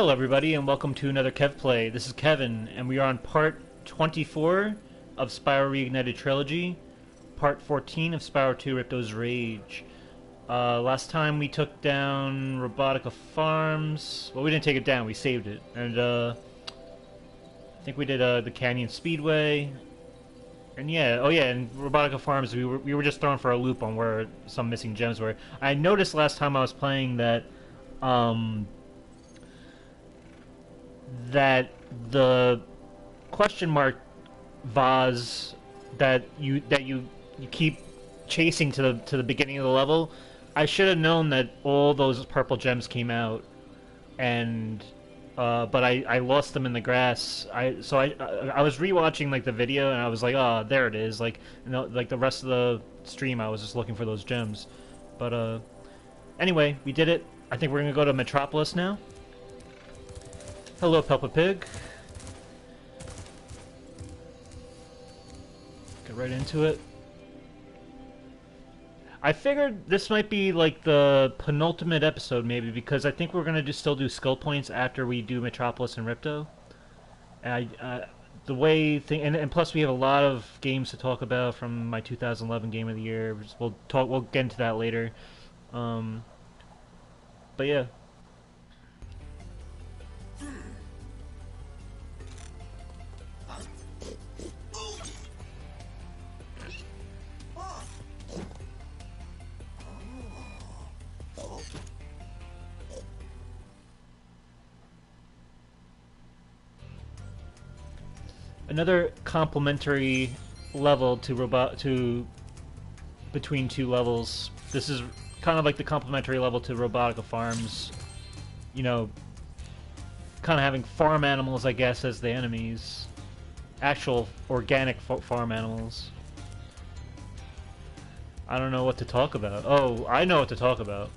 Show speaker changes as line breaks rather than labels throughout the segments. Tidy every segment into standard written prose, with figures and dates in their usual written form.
Hello everybody and welcome to another Kev Play. This is Kevin and we are on part 24 of Spyro Reignited Trilogy, part 14 of Spyro 2 Ripto's Rage. Last time we took down Robotica Farms. Well, we didn't take it down, we saved it. And I think we did the Canyon Speedway. And yeah, oh yeah, and Robotica Farms, we were just thrown for a loop on where some missing gems were. I noticed last time I was playing that that the question mark vase that you keep chasing to the beginning of the level, I should have known that all those purple gems came out, and but I lost them in the grass. I was rewatching like the video and I was like, oh, there it is. Like, you know, like the rest of the stream I was just looking for those gems. But anyway, we did it. I think we're gonna go to Metropolis now. Hello, Peppa Pig. Get right into it. I figured this might be like the penultimate episode, maybe, because I think we're gonna still do skill points after we do Metropolis and Ripto. And the way and plus we have a lot of games to talk about from my 2011 Game of the Year. We'll get into that later. But yeah. Another complementary level to between two levels. This is kind of like the complementary level to Robotica Farms. You know, kind of having farm animals, I guess, as the enemies. Actual organic farm animals. I don't know what to talk about. Oh, I know what to talk about.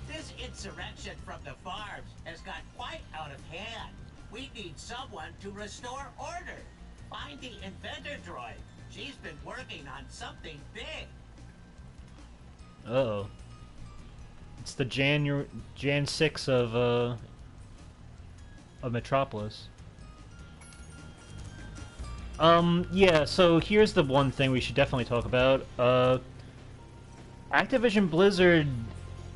This insurrection from the farms has got quite out of hand. We need someone to restore order. Find the inventor droid. She's been working on something big.
Uh-oh. It's the Jan 6 of Metropolis. Yeah, so here's the one thing we should definitely talk about. Activision Blizzard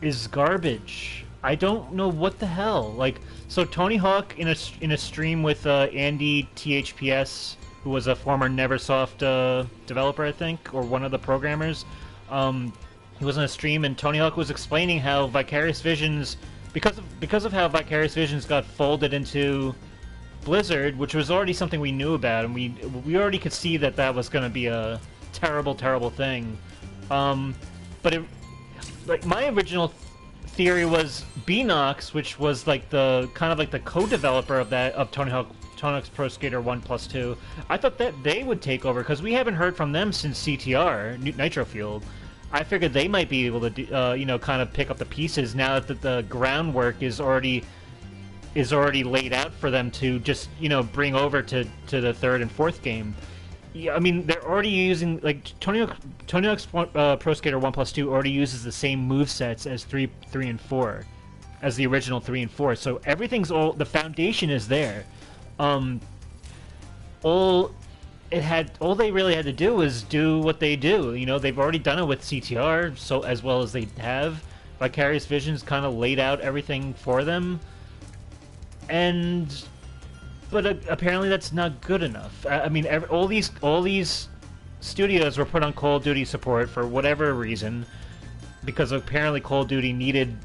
is garbage. I don't know what the hell. Like, so Tony Hawk in a stream with Andy THPS, who was a former Neversoft developer, I think, or one of the programmers. He was on a stream, and Tony Hawk was explaining how Vicarious Visions, because of how Vicarious Visions got folded into Blizzard, which was already something we knew about, and we already could see that that was going to be a terrible, terrible thing. But it, like, my original theory was Beanox, which was like the kind of like the co-developer of Tony Hawk's Pro Skater 1+2. I thought that they would take over because we haven't heard from them since CTR Nitro Fueled. I figured they might be able to do, you know, kind of pick up the pieces now that the groundwork is already laid out for them to just, you know, bring over to the third and fourth game. Yeah, I mean, they're already using, like, Tony Hawk's Pro Skater 1+2 already uses the same movesets as 3 and 4, as the original 3 and 4, so everything's the foundation is there. All they really had to do was do what they do. You know, they've already done it with CTR, so as well as they have. Vicarious Visions kind of laid out everything for them, but apparently that's not good enough. I mean, all these studios were put on Call of Duty support for whatever reason, because apparently Call of Duty needed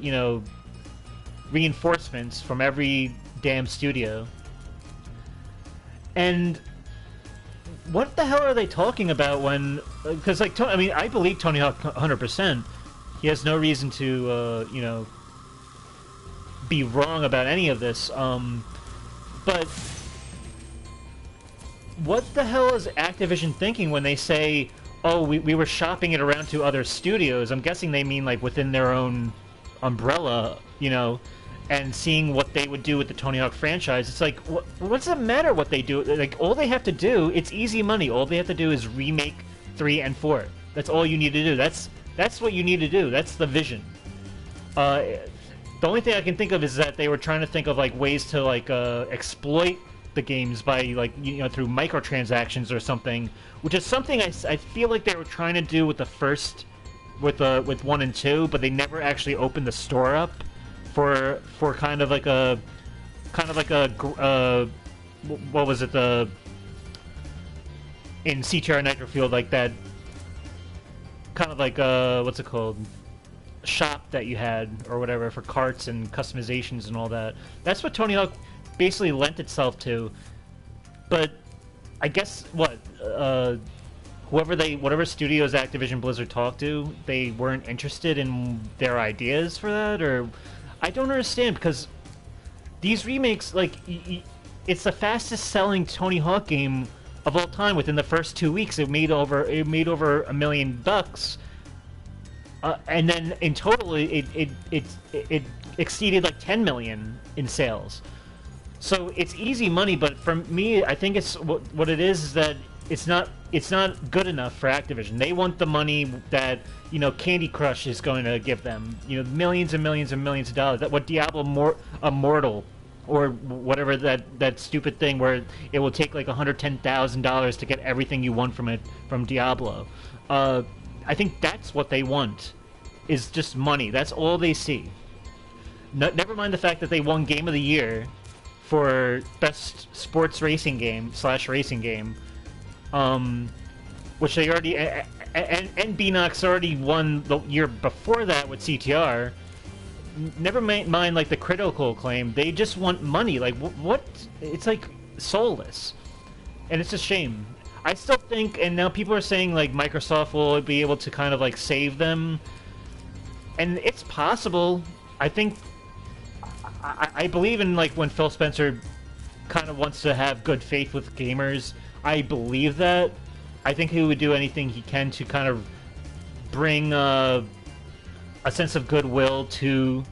you know, reinforcements from every damn studio. And what the hell are they talking about when? Because, like, I mean, I believe Tony Hawk 100%. He has no reason to you know, be wrong about any of this. But what the hell is Activision thinking when they say, oh, we were shopping it around to other studios? I'm guessing they mean, like, within their own umbrella, you know, and seeing what they would do with the Tony Hawk franchise. It's like, what does it matter what they do? Like, all they have to do, it's easy money. All they have to do is remake 3 and 4. That's all you need to do. That's what you need to do. That's the vision. The only thing I can think of is that they were trying to think of like ways to like exploit the games by like through microtransactions or something, which is something I feel like they were trying to do with the first with 1 and 2, but they never actually opened the store up for kind of like a what was it, the in CTR Nitro Field, like that kind of like what's it called, shop that you had or whatever for carts and customizations and all that. That's what Tony Hawk basically lent itself to. But I guess whatever studios Activision Blizzard talked to, they weren't interested in their ideas for that, or I don't understand, because these remakes, like, it's the fastest selling Tony Hawk game of all time. Within the first 2 weeks, it made over $1 million. And then in total, it exceeded like 10 million in sales. So it's easy money, but for me, I think it's what it is that it's not good enough for Activision. They want the money that Candy Crush is going to give them. Millions and millions and millions of dollars. That what Diablo Immortal or whatever that stupid thing where it will take like $110,000 to get everything you want from Diablo. I think that's what they want, is just money. That's all they see. Never mind the fact that they won Game of the Year for Best Sports Racing Game / Racing Game, which they already... And BNOX already won the year before that with CTR. Never mind like the critical acclaim. They just want money. Like, what? It's like soulless. And it's a shame. I still think, and now people are saying like Microsoft will be able to kind of like save them, and it's possible. I think I believe in like when Phil Spencer kind of wants to have good faith with gamers. I believe that. I think he would do anything he can to kind of bring a sense of goodwill to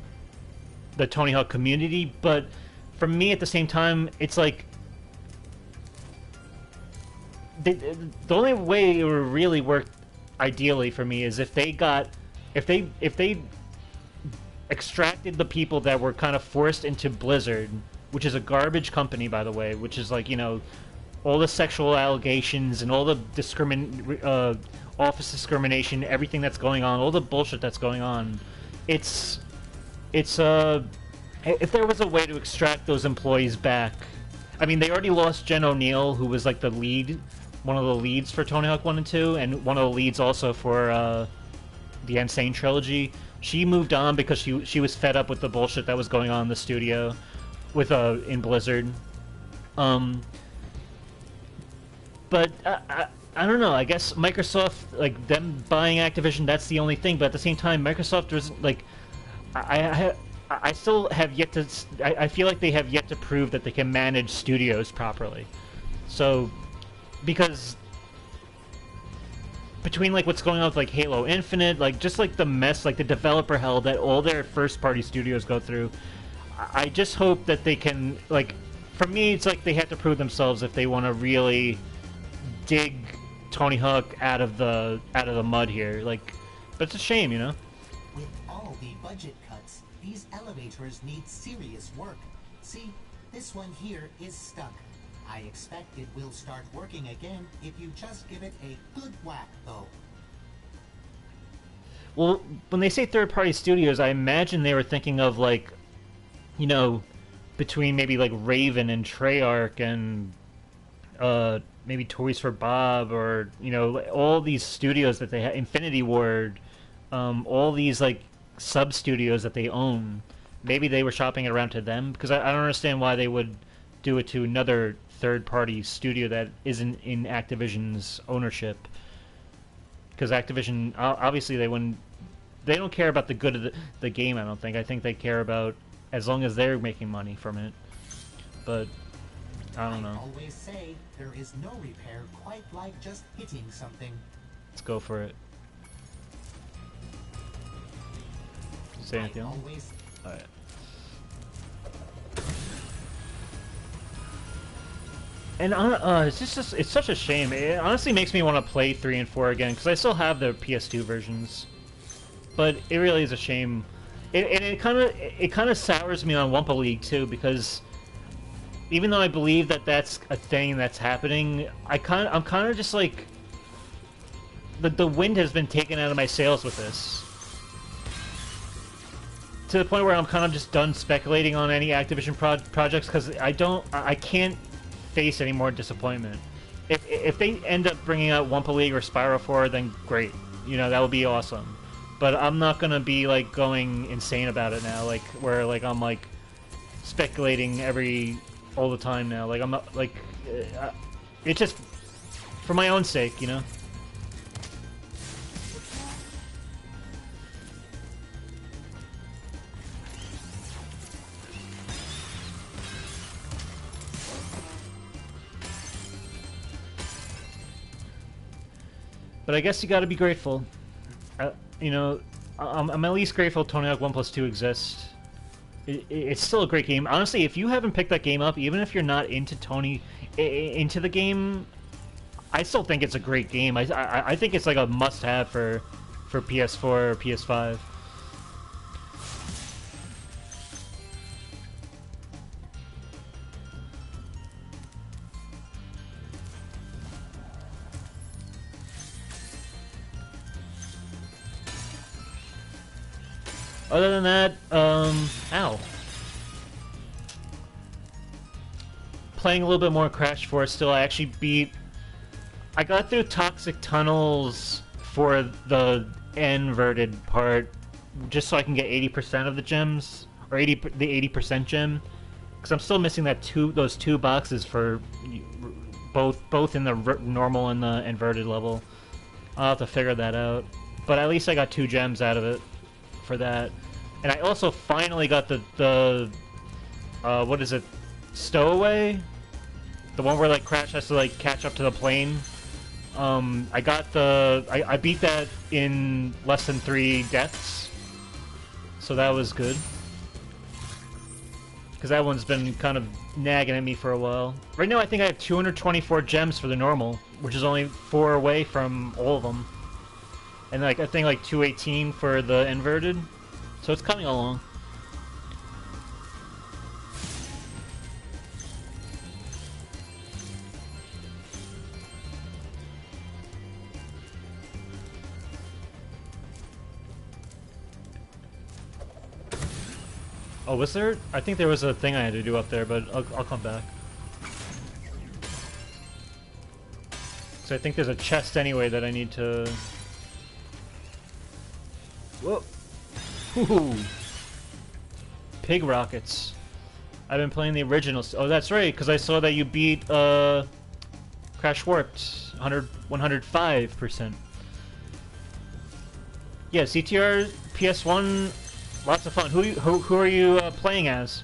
the Tony Hawk community. But for me, at the same time, it's like the only way it would really work ideally for me is if they extracted the people that were kind of forced into Blizzard, which is a garbage company, by the way, which is like, all the sexual allegations and all the office discrimination, everything that's going on, all the bullshit that's going on. It's if there was a way to extract those employees back. I mean, they already lost Jen O'Neill, who was like one of the leads for Tony Hawk 1 and 2, and one of the leads also for the Insane Trilogy. She moved on because she was fed up with the bullshit that was going on in the studio with in Blizzard. But I don't know. I guess Microsoft, like them buying Activision, that's the only thing. But at the same time, Microsoft was like, I still have yet to. I feel like they have yet to prove that they can manage studios properly. So, because between like what's going on with like Halo Infinite, like just like the mess, like the developer hell that all their first-party studios go through, I just hope that they can, like, for me, it's like they have to prove themselves if they want to really dig Tony Hawk out of the mud here. Like, but it's a shame,
With all the budget cuts, these elevators need serious work. See, this one here is stuck. I expect it will start working again if you just give it a good whack, though.
Well, when they say third-party studios, I imagine they were thinking of, like, between maybe, like, Raven and Treyarch and, maybe Toys for Bob, or, all these studios that they have, Infinity Ward, all these, like, sub-studios that they own. Maybe they were shopping it around to them, because I don't understand why they would do it to another third-party studio that isn't in Activision's ownership. Because Activision, obviously, they don't care about the good of the game, I don't think. I think they care about as long as they're making money from it. But I don't know.
I always say there is no repair quite like just hitting something.
Let's go for it. Say anything else? Alright. And it's such a shame. It honestly makes me want to play 3 and 4 again, because I still have the PS2 versions. But it really is a shame. it kind of sours me on Wumpa League too, because even though I believe that that's a thing that's happening, I'm kind of just like the wind has been taken out of my sails with this, to the point where I'm kind of just done speculating on any Activision projects, because I can't face any more disappointment. If they end up bringing out Wumpa League or Spyro 4, then great, that would be awesome. But I'm not gonna be like going insane about it now, like where like I'm like speculating all the time now. Like I'm not like it's just for my own sake. But I guess you got to be grateful. I'm at least grateful Tony Hawk 1+2 exists. It's still a great game. Honestly, if you haven't picked that game up, even if you're not into into the game, I still think it's a great game. I think it's like a must-have for PS4 or PS5. Other than that, ow. Playing a little bit more Crash 4 still. I got through Toxic Tunnels for the inverted part, just so I can get 80% of the gems, or the 80% gem, because I'm still missing those two boxes for both in the normal and the inverted level. I'll have to figure that out, but at least I got 2 gems out of it for that. And I also finally got the what is it, Stowaway? The one where like Crash has to like catch up to the plane. I beat that in less than 3 deaths, so that was good. Because that one's been kind of nagging at me for a while. Right now I think I have 224 gems for the normal, which is only 4 away from all of them. And like I think like 218 for the inverted, so it's coming along. Oh, was there? I think there was a thing I had to do up there, but I'll come back. So I think there's a chest anyway that I need to... Whoa! Ooh. Pig rockets. I've been playing the originals. Oh, that's right, because I saw that you beat Crash Warped 105%. Yeah, CTR PS1, lots of fun. Who are you playing as?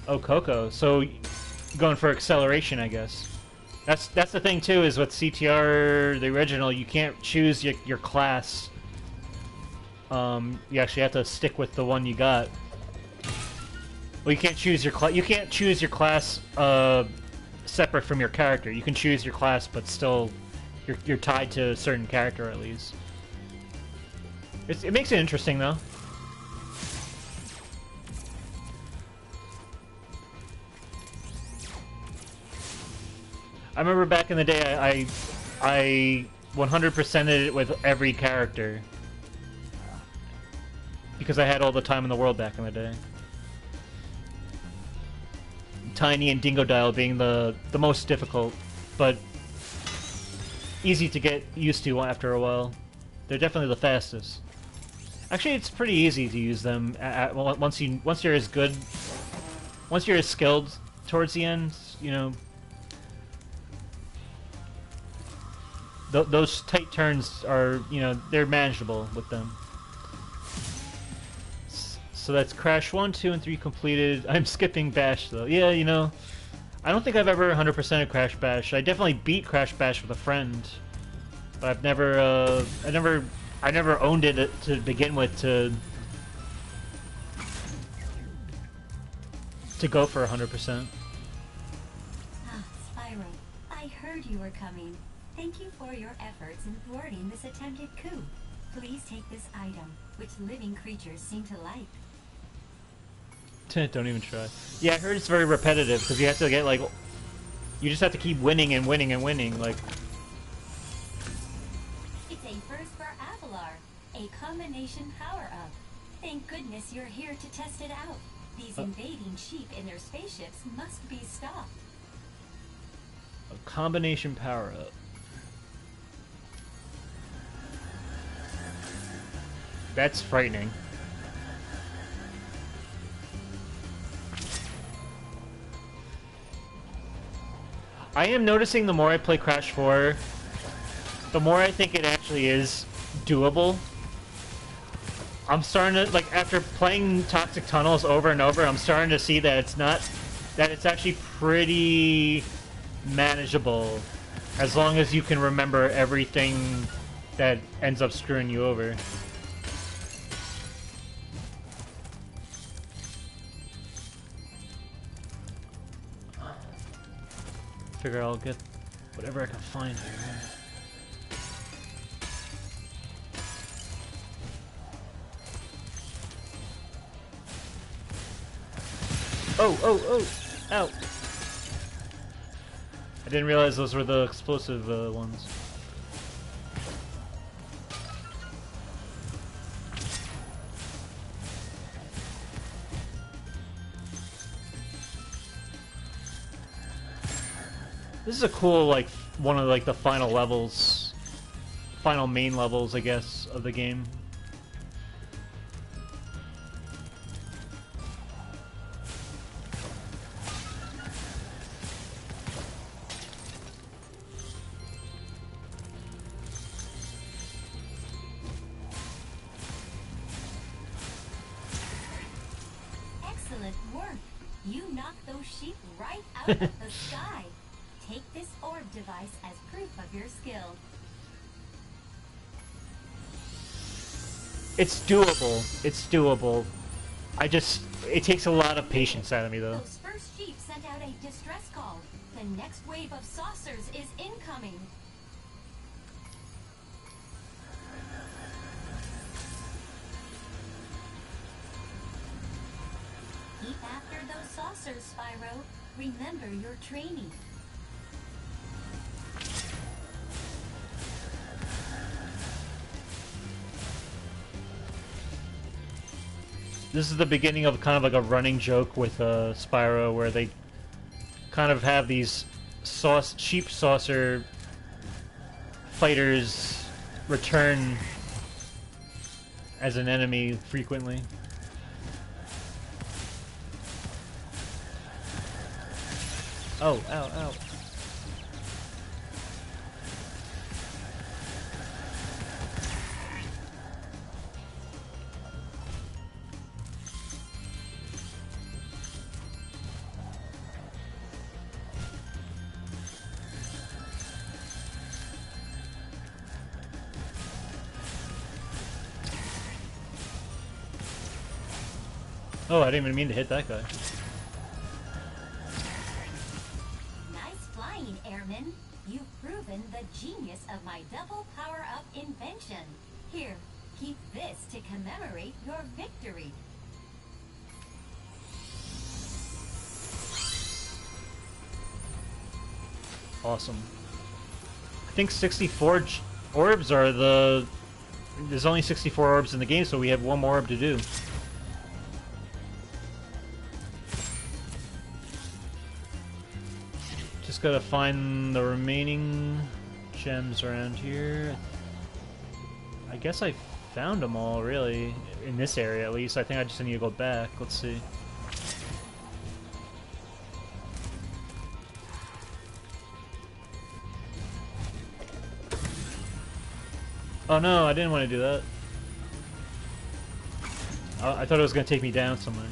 Oh, Coco. So, going for acceleration, I guess. That's the thing too. Is with CTR, the original, you can't choose your class. You actually have to stick with the one you got. Well, you can't choose your class separate from your character. You can choose your class, but still, you're tied to a certain character at least. It makes it interesting though. I remember back in the day, I 100%ed it with every character because I had all the time in the world back in the day. Tiny and Dingodile being the most difficult, but easy to get used to after a while. They're definitely the fastest. Actually, it's pretty easy to use them once you're as skilled towards the end, you know. Those tight turns are, they're manageable with them. So that's Crash 1, 2, and 3 completed. I'm skipping Bash though. Yeah, I don't think I've ever 100%ed Crash Bash. I definitely beat Crash Bash with a friend, but I've never, I never owned it to begin with to go for 100%.
Ah, Spyro, I heard you were coming. Thank you for your efforts in thwarting this attempted coup. Please take this item, which living creatures seem to like.
Don't even try. Yeah, I heard it's very repetitive because you have to get like, you just have to keep winning and winning and winning. Like,
It's a first for Avalar, a combination power-up. Thank goodness you're here to test it out. These invading sheep in their spaceships must be stopped.
a combination power up. That's frightening. I am noticing the more I play Crash 4, the more I think it actually is doable. I'm starting to, like, after playing Toxic Tunnels over and over, I'm starting to see that it's not, that it's actually pretty manageable as long as you can remember everything that ends up screwing you over. Figure I'll get whatever I can find here. Oh, oh, oh! Ow! I didn't realize those were the explosive ones. This is a cool, like, one of, like, the final levels, final main levels, I guess, of the game.
Excellent work. You knocked those sheep right out of the sky. Take this orb device as proof of your skill.
It's doable. It's doable. It takes a lot of patience out of me, though.
Those first sheep sent out a distress call. The next wave of saucers is incoming. Keep after those saucers, Spyro. Remember your training.
This is the beginning of kind of like a running joke with Spyro, where they kind of have these sheep saucer fighters return as an enemy frequently. Oh, ow, ow. Oh, I didn't even mean to hit that guy.
Nice flying, Airman. You've proven the genius of my double power-up invention. Here, keep this to commemorate your victory.
Awesome. I think 64 orbs are the... There's only 64 orbs in the game, so we have one more orb to do. Just gotta find the remaining gems around here. I guess I found them all, really. In this area, at least. I think I just need to go back. Let's see. Oh no, I didn't want to do that. I thought it was going to take me down somewhere.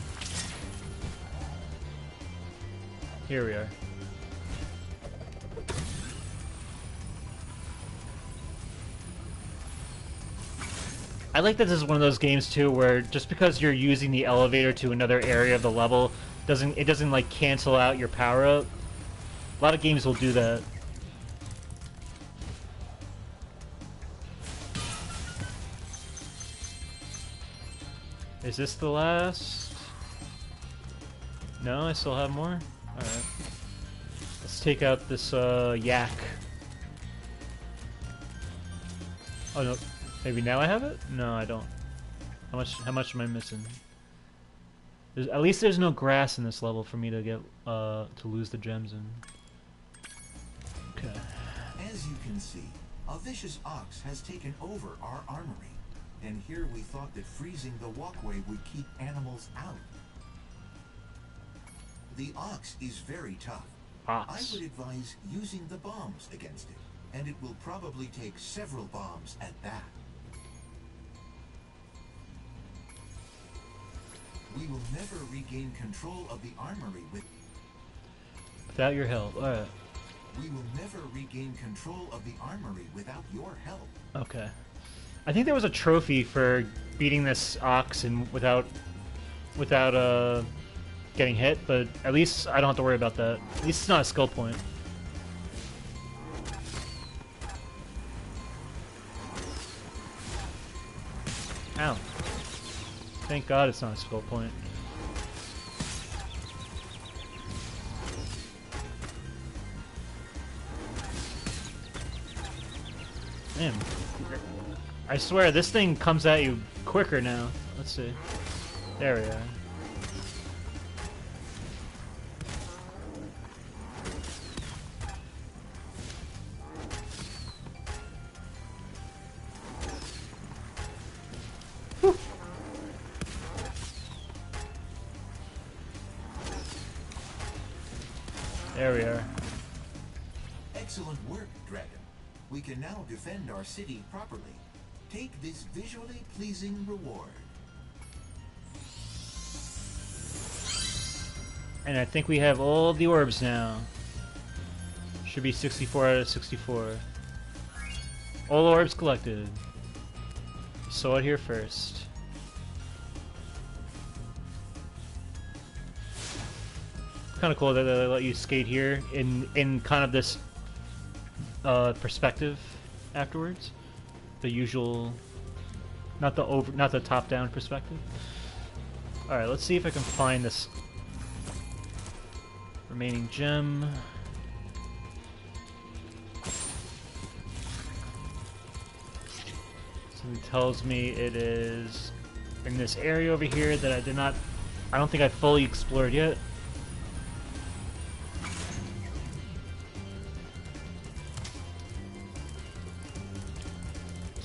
Here we are. I like that this is one of those games too where just because you're using the elevator to another area of the level doesn't like cancel out your power up. A lot of games will do that. Is this the last? No, I still have more? Alright. Let's take out this yak. Oh no, maybe now I have it? No, I don't. How much am I missing? At least there's no grass in this level for me to get to lose the gems in. Okay.
As you can see, a vicious ox has taken over our armory. And here we thought that freezing the walkway would keep animals out. The ox is very tough.
Ox.
I would advise using the bombs against it, and it will probably take several bombs at that. We will never regain control of the armory
without your help. Alright.
We will never regain control of the armory without your help.
Okay. I think there was a trophy for beating this ox and without getting hit, but at least I don't have to worry about that. At least it's not a skill point. Ow. Thank God it's not a skill point. Man, I swear this thing comes at you quicker now. Let's see. There we are. Whew. There we are.
Excellent work, Dragon. We can now defend our city properly. Take this visually pleasing reward.
And I think we have all the orbs now. Should be 64 out of 64. All orbs collected. Saw it here first. Kind of cool that they let you skate here in kind of this perspective afterwards. The usual, not the top-down perspective. All right, let's see if I can find this remaining gem. So it tells me it is in this area over here that I don't think I fully explored yet.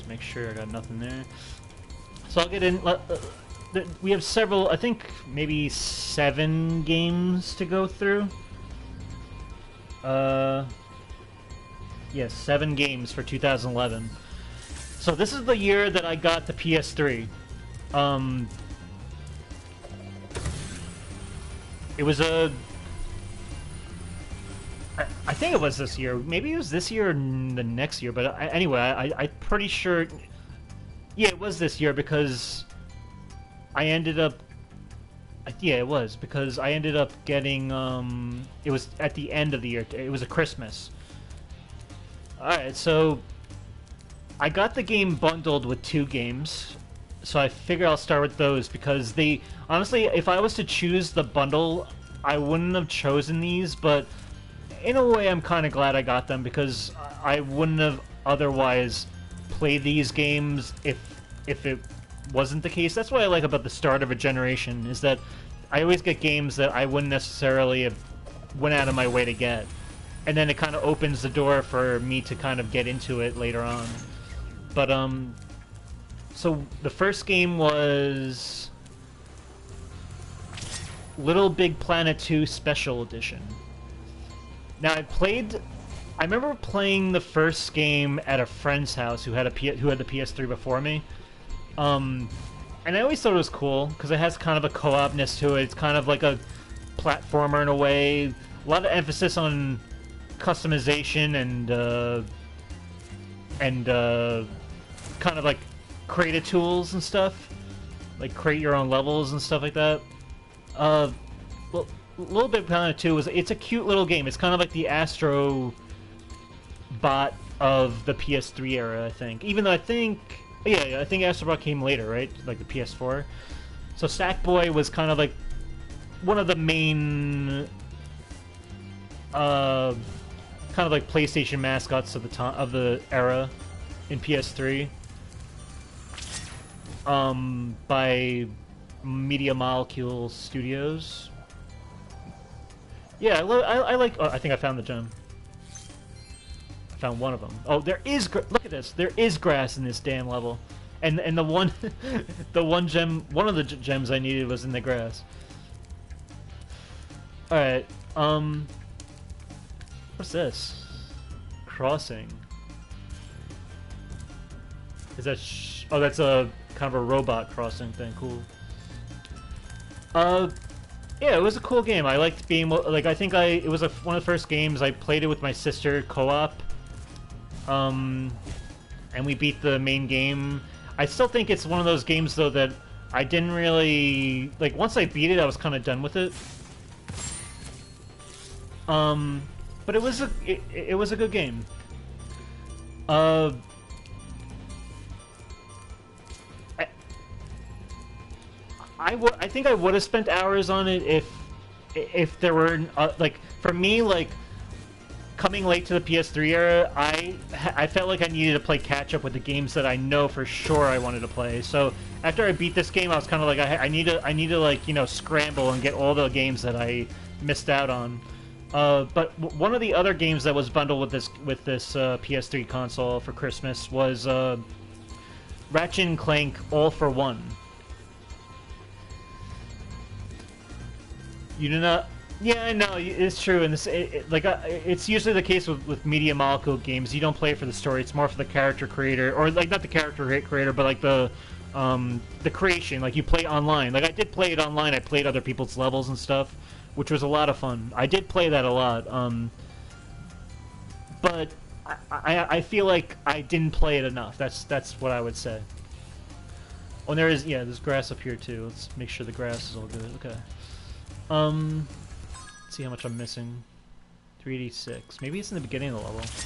Make sure I got nothing there. So I'll get in. We have several, I think maybe 7 games to go through. Yeah, 7 games for 2011. So this is the year that I got the PS3. It was I think it was this year. Maybe it was this year or the next year. But anyway, I'm pretty sure. Yeah, it was this year because I ended up. Yeah, it was because I ended up getting. It was at the end of the year. It was a Christmas. All right, so I got the game bundled with 2 games, so I figure I'll start with those because they honestly, if I was to choose the bundle, I wouldn't have chosen these, but. In a way, I'm kind of glad I got them because I wouldn't have otherwise played these games if it wasn't the case. That's what I like about the start of a generation, is that I always get games that I wouldn't necessarily have went out of my way to get. And then it kind of opens the door for me to kind of get into it later on. But, so the first game was Little Big Planet 2 Special Edition. Now I remember playing the first game at a friend's house who had the PS3 before me, and I always thought it was cool because it has kind of a co-opness to it. It's kind of like a platformer in a way. A lot of emphasis on customization and kind of like creative tools and stuff, like create your own levels and stuff like that. Well, a little bit kind of too is it's a cute little game. It's kind of like the Astro Bot of the PS3 era, I think. Even though I think I think Astrobot came later, right? Like the PS4. So Sackboy was kind of like one of the main kind of like PlayStation mascots of the time of the era in PS3. By Media Molecule Studios. Yeah, I like. Oh, I think I found the gem. I found one of them. Oh, there is. Look at this. There is grass in this damn level, and the one, the one gem. One of the gems I needed was in the grass. All right. What's this? Crossing. Is that? Oh, that's a kind of a robot crossing thing. Cool. Yeah, it was a cool game. I liked being like. I think it was one of the first games I played it with my sister co-op. And we beat the main game. I still think it's one of those games though that I didn't really like. Once I beat it, I was kind of done with it. But it was a good game. I think I would have spent hours on it if there were like for me like coming late to the PS3 era, I felt like I needed to play catch up with the games that I know for sure I wanted to play. So after I beat this game, I was kind of like I need to like scramble and get all the games that I missed out on. But one of the other games that was bundled with this PS3 console for Christmas was Ratchet and Clank All for One. You do not? Yeah, I know it's true, and it's usually the case with Media Molecule games. You don't play it for the story; it's more for the character creator, or like not the character creator, but like the creation. Like you play online. Like I did play it online. I played other people's levels and stuff, which was a lot of fun. I did play that a lot. But I feel like I didn't play it enough. That's what I would say. Oh, and there's grass up here too. Let's make sure the grass is all good. Okay. Let's see how much I'm missing. 386. Maybe it's in the beginning of the level. Let's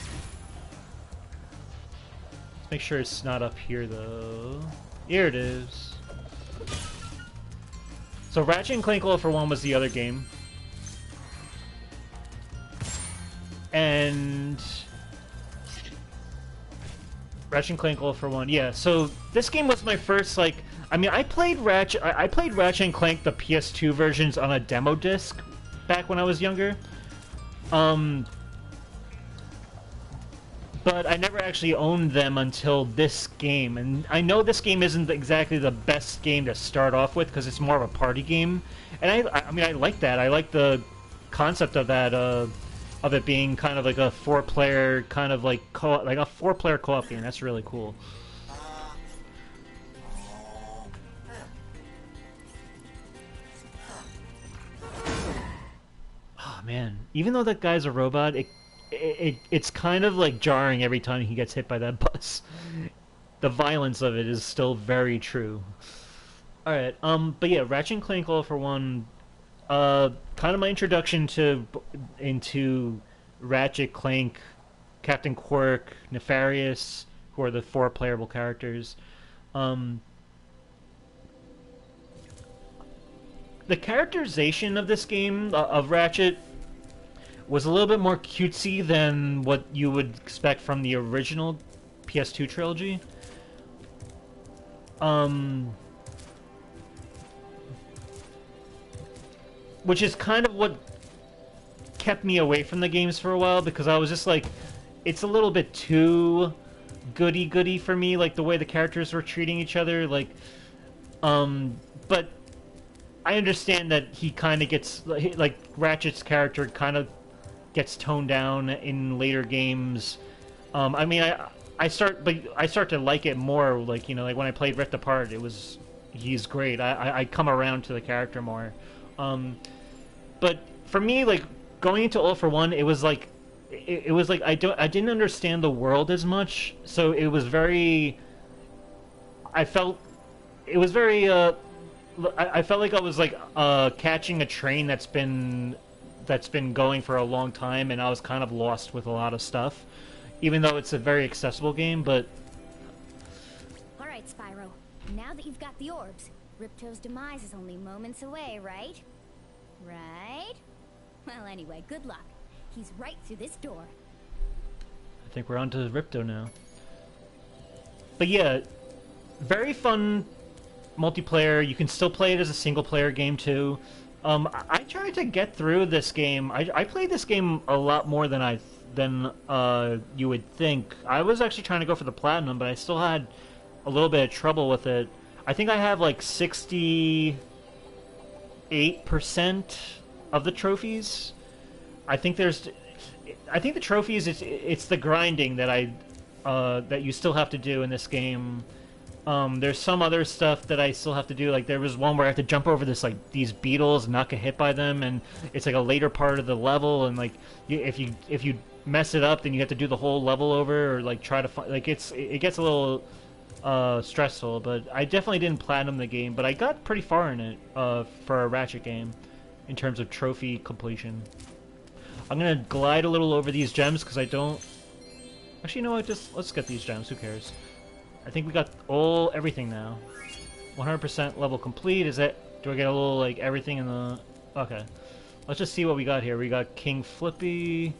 make sure it's not up here though. Here it is. So Ratchet and Clank All for One was the other game. And Ratchet and Clank All for One, yeah. So this game was my first like. I mean, I played Ratchet and Clank the PS2 versions on a demo disc back when I was younger. But I never actually owned them until this game, and I know this game isn't exactly the best game to start off with because it's more of a party game. And I mean, I like that. I like the concept of that. Of it being kind of like a four-player kind of like a four-player co-op game. That's really cool. Oh man, even though that guy's a robot, it's kind of like jarring every time he gets hit by that bus. The violence of it is still very true. All right, but yeah, Ratchet and Clank All for One. Kind of my introduction into Ratchet, Clank, Captain Quirk, Nefarious, who are the 4 playable characters. The characterization of this game, of Ratchet, was a little bit more cutesy than what you would expect from the original PS2 trilogy. Which is kind of what kept me away from the games for a while, because I was just like, it's a little bit too goody-goody for me, like the way the characters were treating each other, like, but I understand that he kind of gets, like, Ratchet's character kind of gets toned down in later games. I mean, I start to like it more, like, like when I played Rift Apart, he's great. I come around to the character more. But for me, like, going into All for One, it was like I didn't understand the world as much, so it was very. I felt it was very. I felt like I was like catching a train that's been going for a long time, and I was kind of lost with a lot of stuff, even though it's a very accessible game. But
All right, Spyro. Now that you've got the orbs, Ripto's demise is only moments away, right? Right? Well, anyway, good luck. He's right through this door.
I think we're on to Ripto now. But yeah, very fun multiplayer. You can still play it as a single-player game too. I tried to get through this game. I played this game a lot more than you would think. I was actually trying to go for the platinum, but I still had a little bit of trouble with it. I think I have like 68% of the trophies. I think the trophies, it's the grinding that you still have to do in this game. There's some other stuff that I still have to do. Like there was one where I have to jump over these beetles and not get hit by them, and it's like a later part of the level. And like if you mess it up, then you have to do the whole level over, or like try to find. Like it gets a little stressful. But I definitely didn't platinum the game, but I got pretty far in it for a Ratchet game in terms of trophy completion. I'm gonna glide a little over these gems because I don't. Actually, you know what? Let's get these gems. Who cares? I think we got everything now. 100% level complete. Is that? Do I get a little like everything in the? Okay. Let's just see what we got here. We got King Flippy.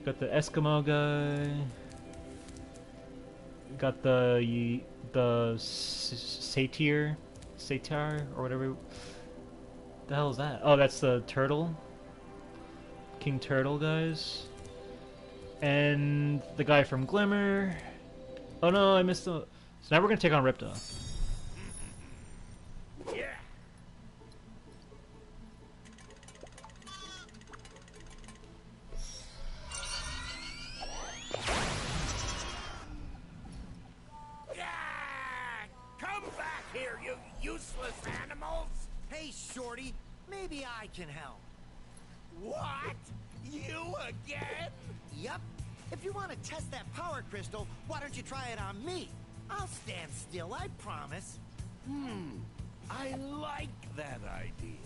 Got the Eskimo guy. Got the satyr or whatever. The hell is that? Oh, that's the turtle. King Turtle guys. And the guy from Glimmer. Oh no, I missed the... So now we're gonna take on Ripto.
Yeah. Come back here, you useless animals!
Hey, Shorty, maybe I can help.
What? You again?
Yup. If you want to test that power crystal, why don't you try it on me? I'll stand still, I promise.
I like that idea.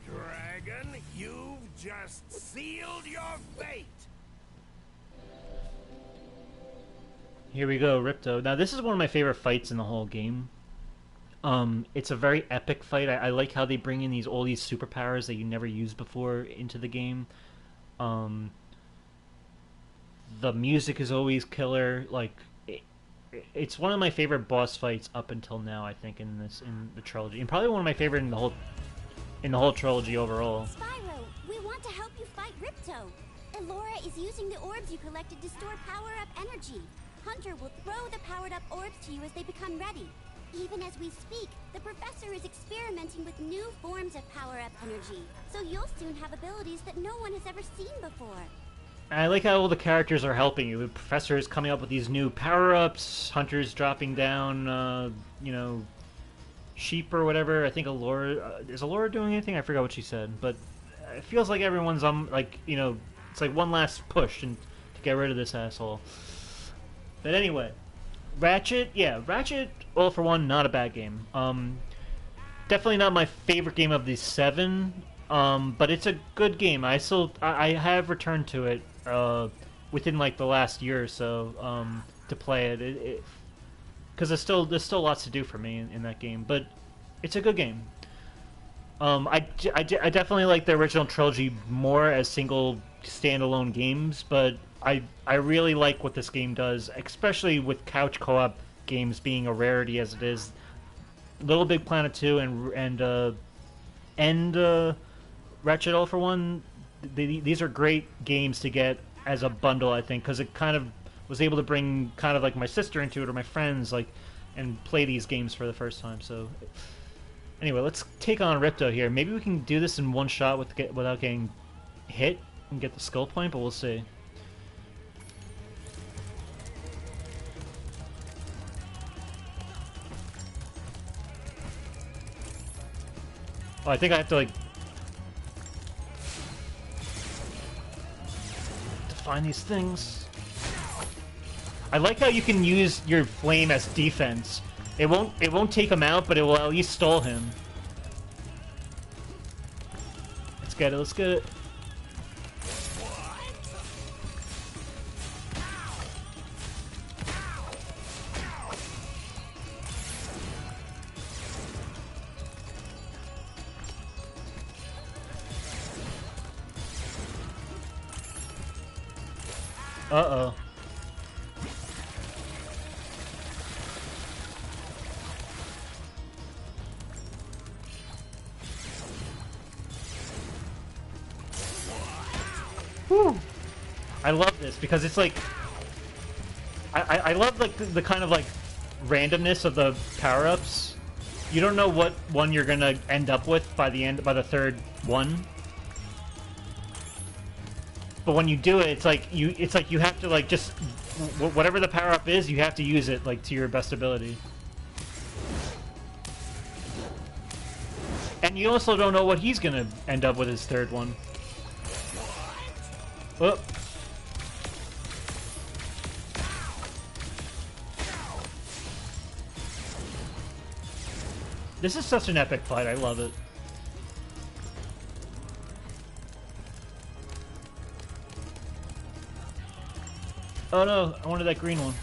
Dragon, you've just sealed your fate!
Here we go, Ripto. Now this is one of my favorite fights in the whole game. It's a very epic fight. I like how they bring in all these superpowers that you never used before into the game. The music is always killer. Like, it's one of my favorite boss fights up until now. I think in the trilogy, and probably one of my favorite in the whole trilogy overall.
Spyro, we want to help you fight Ripto. Elora is using the orbs you collected to store power-up energy. Hunter will throw the powered-up orbs to you as they become ready. Even as we speak, the professor is experimenting with new forms of power-up energy, so you'll soon have abilities that no one has ever seen before.
I like how all the characters are helping you. The professor is coming up with these new power-ups. Hunter's dropping down, sheep or whatever. I think Elora... is Elora doing anything? I forgot what she said. But it feels like everyone's, it's like one last push to get rid of this asshole. But anyway, Ratchet, All for One, not a bad game. Definitely not my favorite game of the 7, but it's a good game. I have returned to it within like the last year or so to play it, because there's still lots to do for me in that game. But it's a good game. I definitely like the original trilogy more as single standalone games, but I really like what this game does, especially with couch co-op games being a rarity as it is. Little Big Planet 2 and Ratchet All for One, these are great games to get as a bundle, I think, because it kind of was able to bring kind of like my sister into it or my friends, like, and play these games for the first time. So anyway, let's take on Ripto here. Maybe we can do this in one shot without getting hit and get the skill point, but we'll see. Oh, I think I have to, like, find these things. I like how you can use your flame as defense. It won't take him out, but it will at least stall him. Let's get it. Let's get it. Uh-oh. Whew. I love this because it's like I love like the kind of like randomness of the power-ups. You don't know what one you're gonna end up with by the third one. But when you do it, it's like you have to like just whatever the power-up is, you have to use it like to your best ability. And you also don't know what he's gonna end up with his third one. Oh. This is such an epic fight, I love it. Oh no, I wanted that green one.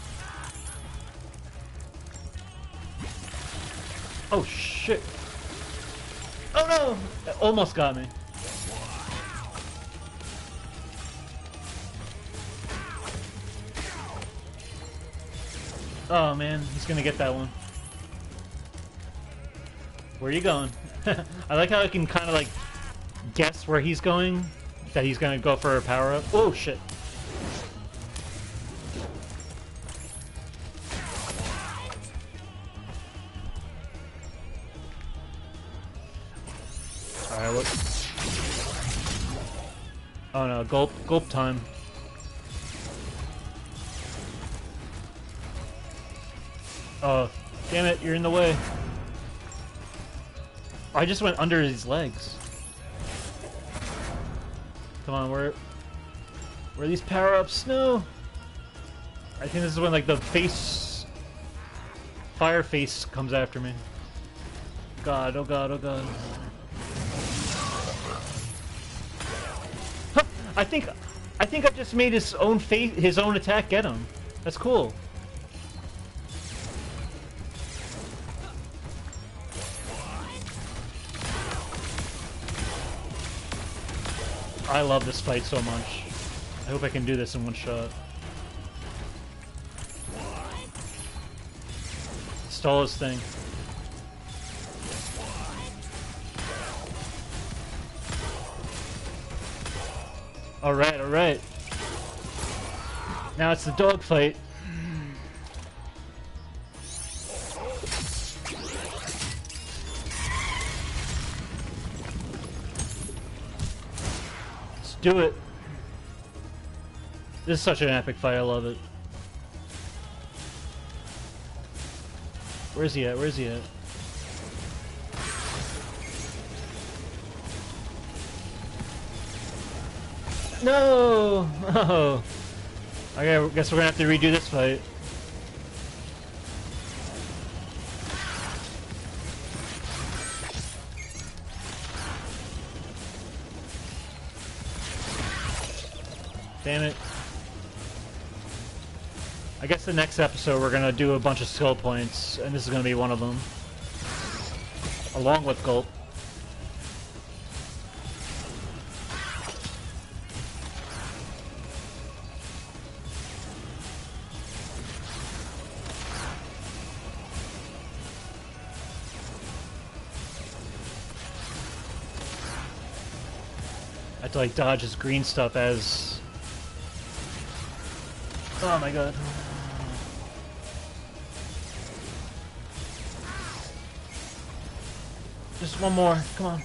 Oh shit. Oh no! It almost got me. Oh man, he's gonna get that one. Where are you going? I like how I can kind of like guess where he's going. That he's gonna go for a power up. Oh shit. Alright, look. Oh no, gulp time. Oh, damn it, you're in the way. I just went under his legs. Come on, where are these power-ups? No! I think this is when, like, the fire face comes after me. God, oh god, oh god. Huh, I think I just made his own attack get him. That's cool. I love this fight so much. I hope I can do this in one shot. Stall his thing. Alright, alright. Now it's the dog fight. Do it. This is such an epic fight, I love it. Where's he at? Where's he at? No! Oh. Okay, I guess we're gonna have to redo this fight. Damn it. I guess the next episode we're gonna do a bunch of skill points, and this is gonna be one of them. Along with Gulp. I have to like dodge his green stuff as... Oh my god. Just one more, come on.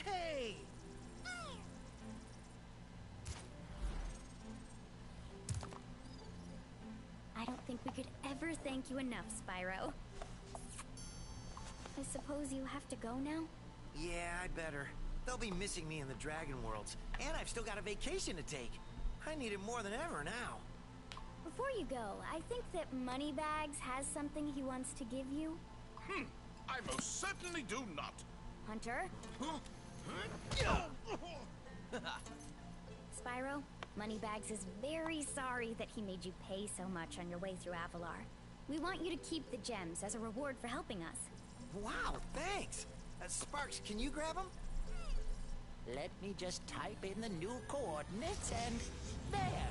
Hey!
thank you enough, Spyro. I suppose you have to go now?
Yeah, I better. They'll be missing me in the Dragon Worlds, and I've still got a vacation to take. I need it more than ever now.
Before you go, I think that Moneybags has something he wants to give you.
I most certainly do not.
Hunter? Spyro, Moneybags is very sorry that he made you pay so much on your way through Avalar. We want you to keep the gems as a reward for helping us.
Wow, thanks. Sparks, can you grab them?
Let me just type in the new coordinates and there.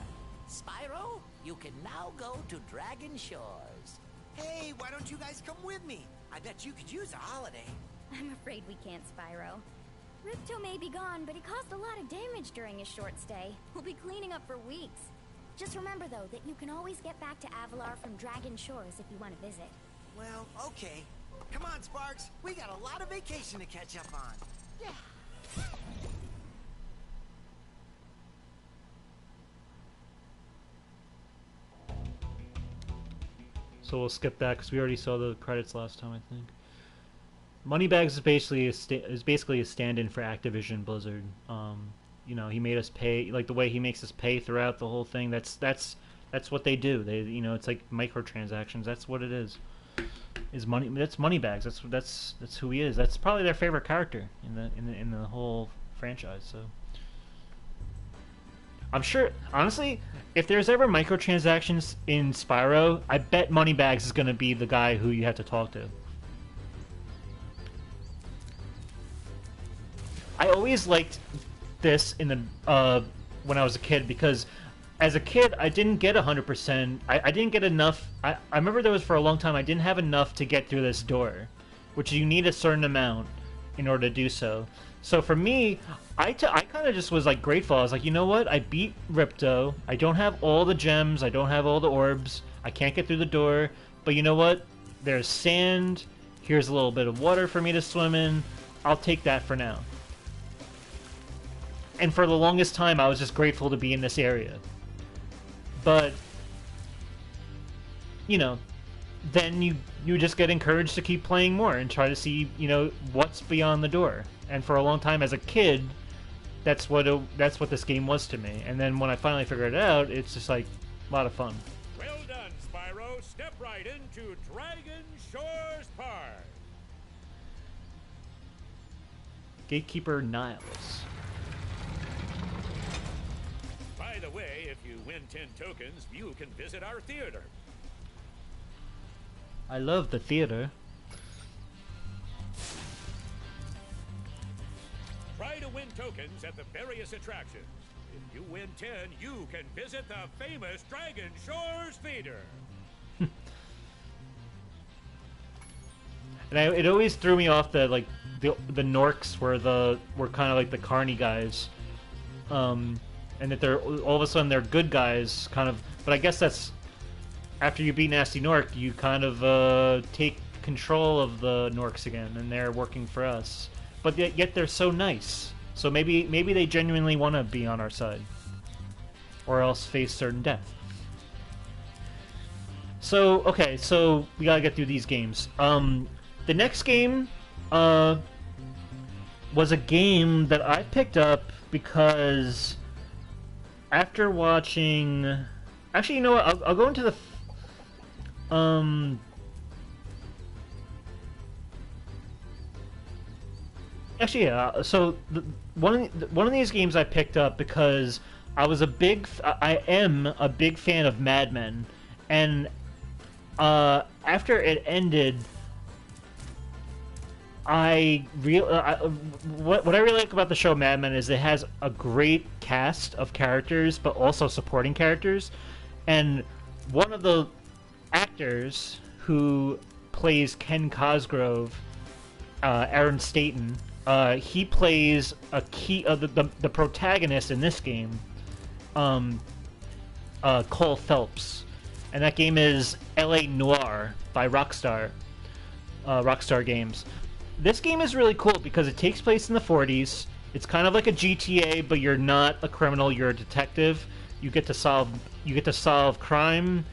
Spyro, you can now go to Dragon Shores.
Hey, why don't you guys come with me? I bet you could use a holiday.
I'm afraid we can't, Spyro. Ripto may be gone, but he caused a lot of damage during his short stay. We'll be cleaning up for weeks. Just remember, though, that you can always get back to Avalar from Dragon Shores if you want to visit.
Well, okay. Come on, Sparks. We got a lot of vacation to catch up on. Yeah.
So we'll skip that because we already saw the credits last time, I think. Moneybags is basically a stand-in for Activision Blizzard. You know, he made us pay, like the way he makes us pay throughout the whole thing. That's what they do. They, you know, it's like microtransactions. That's what it is. Is money? That's Moneybags. That's who he is. That's probably their favorite character in the whole franchise. So I'm sure, honestly, if there's ever microtransactions in Spyro, I bet Moneybags is going to be the guy who you have to talk to. I always liked this in the when I was a kid, because as a kid I didn't get 100%. I didn't get enough. I remember there was for a long time I didn't have enough to get through this door, which you need a certain amount in order to do so. So for me, I kind of just was like grateful. I was like, you know what? I beat Ripto. I don't have all the gems. I don't have all the orbs. I can't get through the door. But you know what? There's sand. Here's a little bit of water for me to swim in. I'll take that for now. And for the longest time, I was just grateful to be in this area. But, you know, then you just get encouraged to keep playing more and try to see, you know, what's beyond the door. And for a long time as a kid, that's what this game was to me. And then when I finally figured it out, it's just like a lot of fun.
Well done, Spyro. Step right into Dragon Shores Park.
Gatekeeper Niles.
By the way, if you win 10 tokens, you can visit our theater.
I love the theater.
Try to win tokens at the various attractions. If you win 10, you can visit the famous Dragon Shores Theater.
And it always threw me off that like the Norks were kind of like the carny guys, and that they're all of a sudden they're good guys, kind of. But I guess that's after you beat Nasty Nork, you kind of take control of the Norks again, and they're working for us. But yet they're so nice. So maybe they genuinely want to be on our side, or else face certain death. So okay, so we gotta get through these games. The next game was a game that I picked up because after watching... Actually, you know what? I'll go into the... Actually, yeah. So one of these games I picked up because I am a big fan of Mad Men, and after it ended, what I really like about the show Mad Men is it has a great cast of characters, but also supporting characters. And one of the actors who plays Ken Cosgrove, Aaron Staton, he plays a key the protagonist in this game, Cole Phelps, and that game is L.A. Noire by Rockstar Games. This game is really cool because it takes place in the 40s. It's kind of like a GTA, but you're not a criminal, you're a detective. You get to solve crime,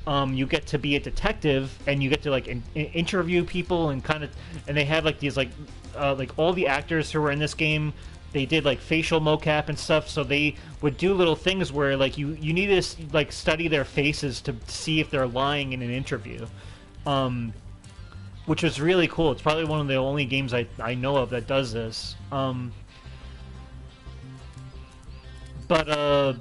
you get to be a detective and you get to like interview people and and they had like these like all the actors who were in this game, they did like facial mocap and stuff, so they would do little things where like you need to like study their faces to see if they're lying in an interview, which was really cool. It's probably one of the only games I know of that does this. But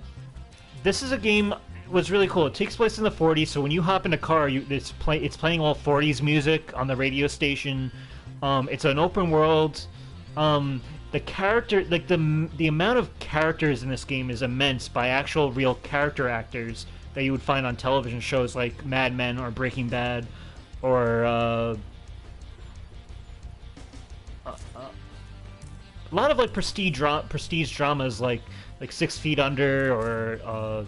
this is a game was really cool. It takes place in the 40s, so when you hop in a car, it's playing all 40s music on the radio station. It's an open world. The character, like the amount of characters in this game is immense by actual real character actors that you would find on television shows like Mad Men or Breaking Bad, or a lot of like prestige dramas like 6 Feet Under or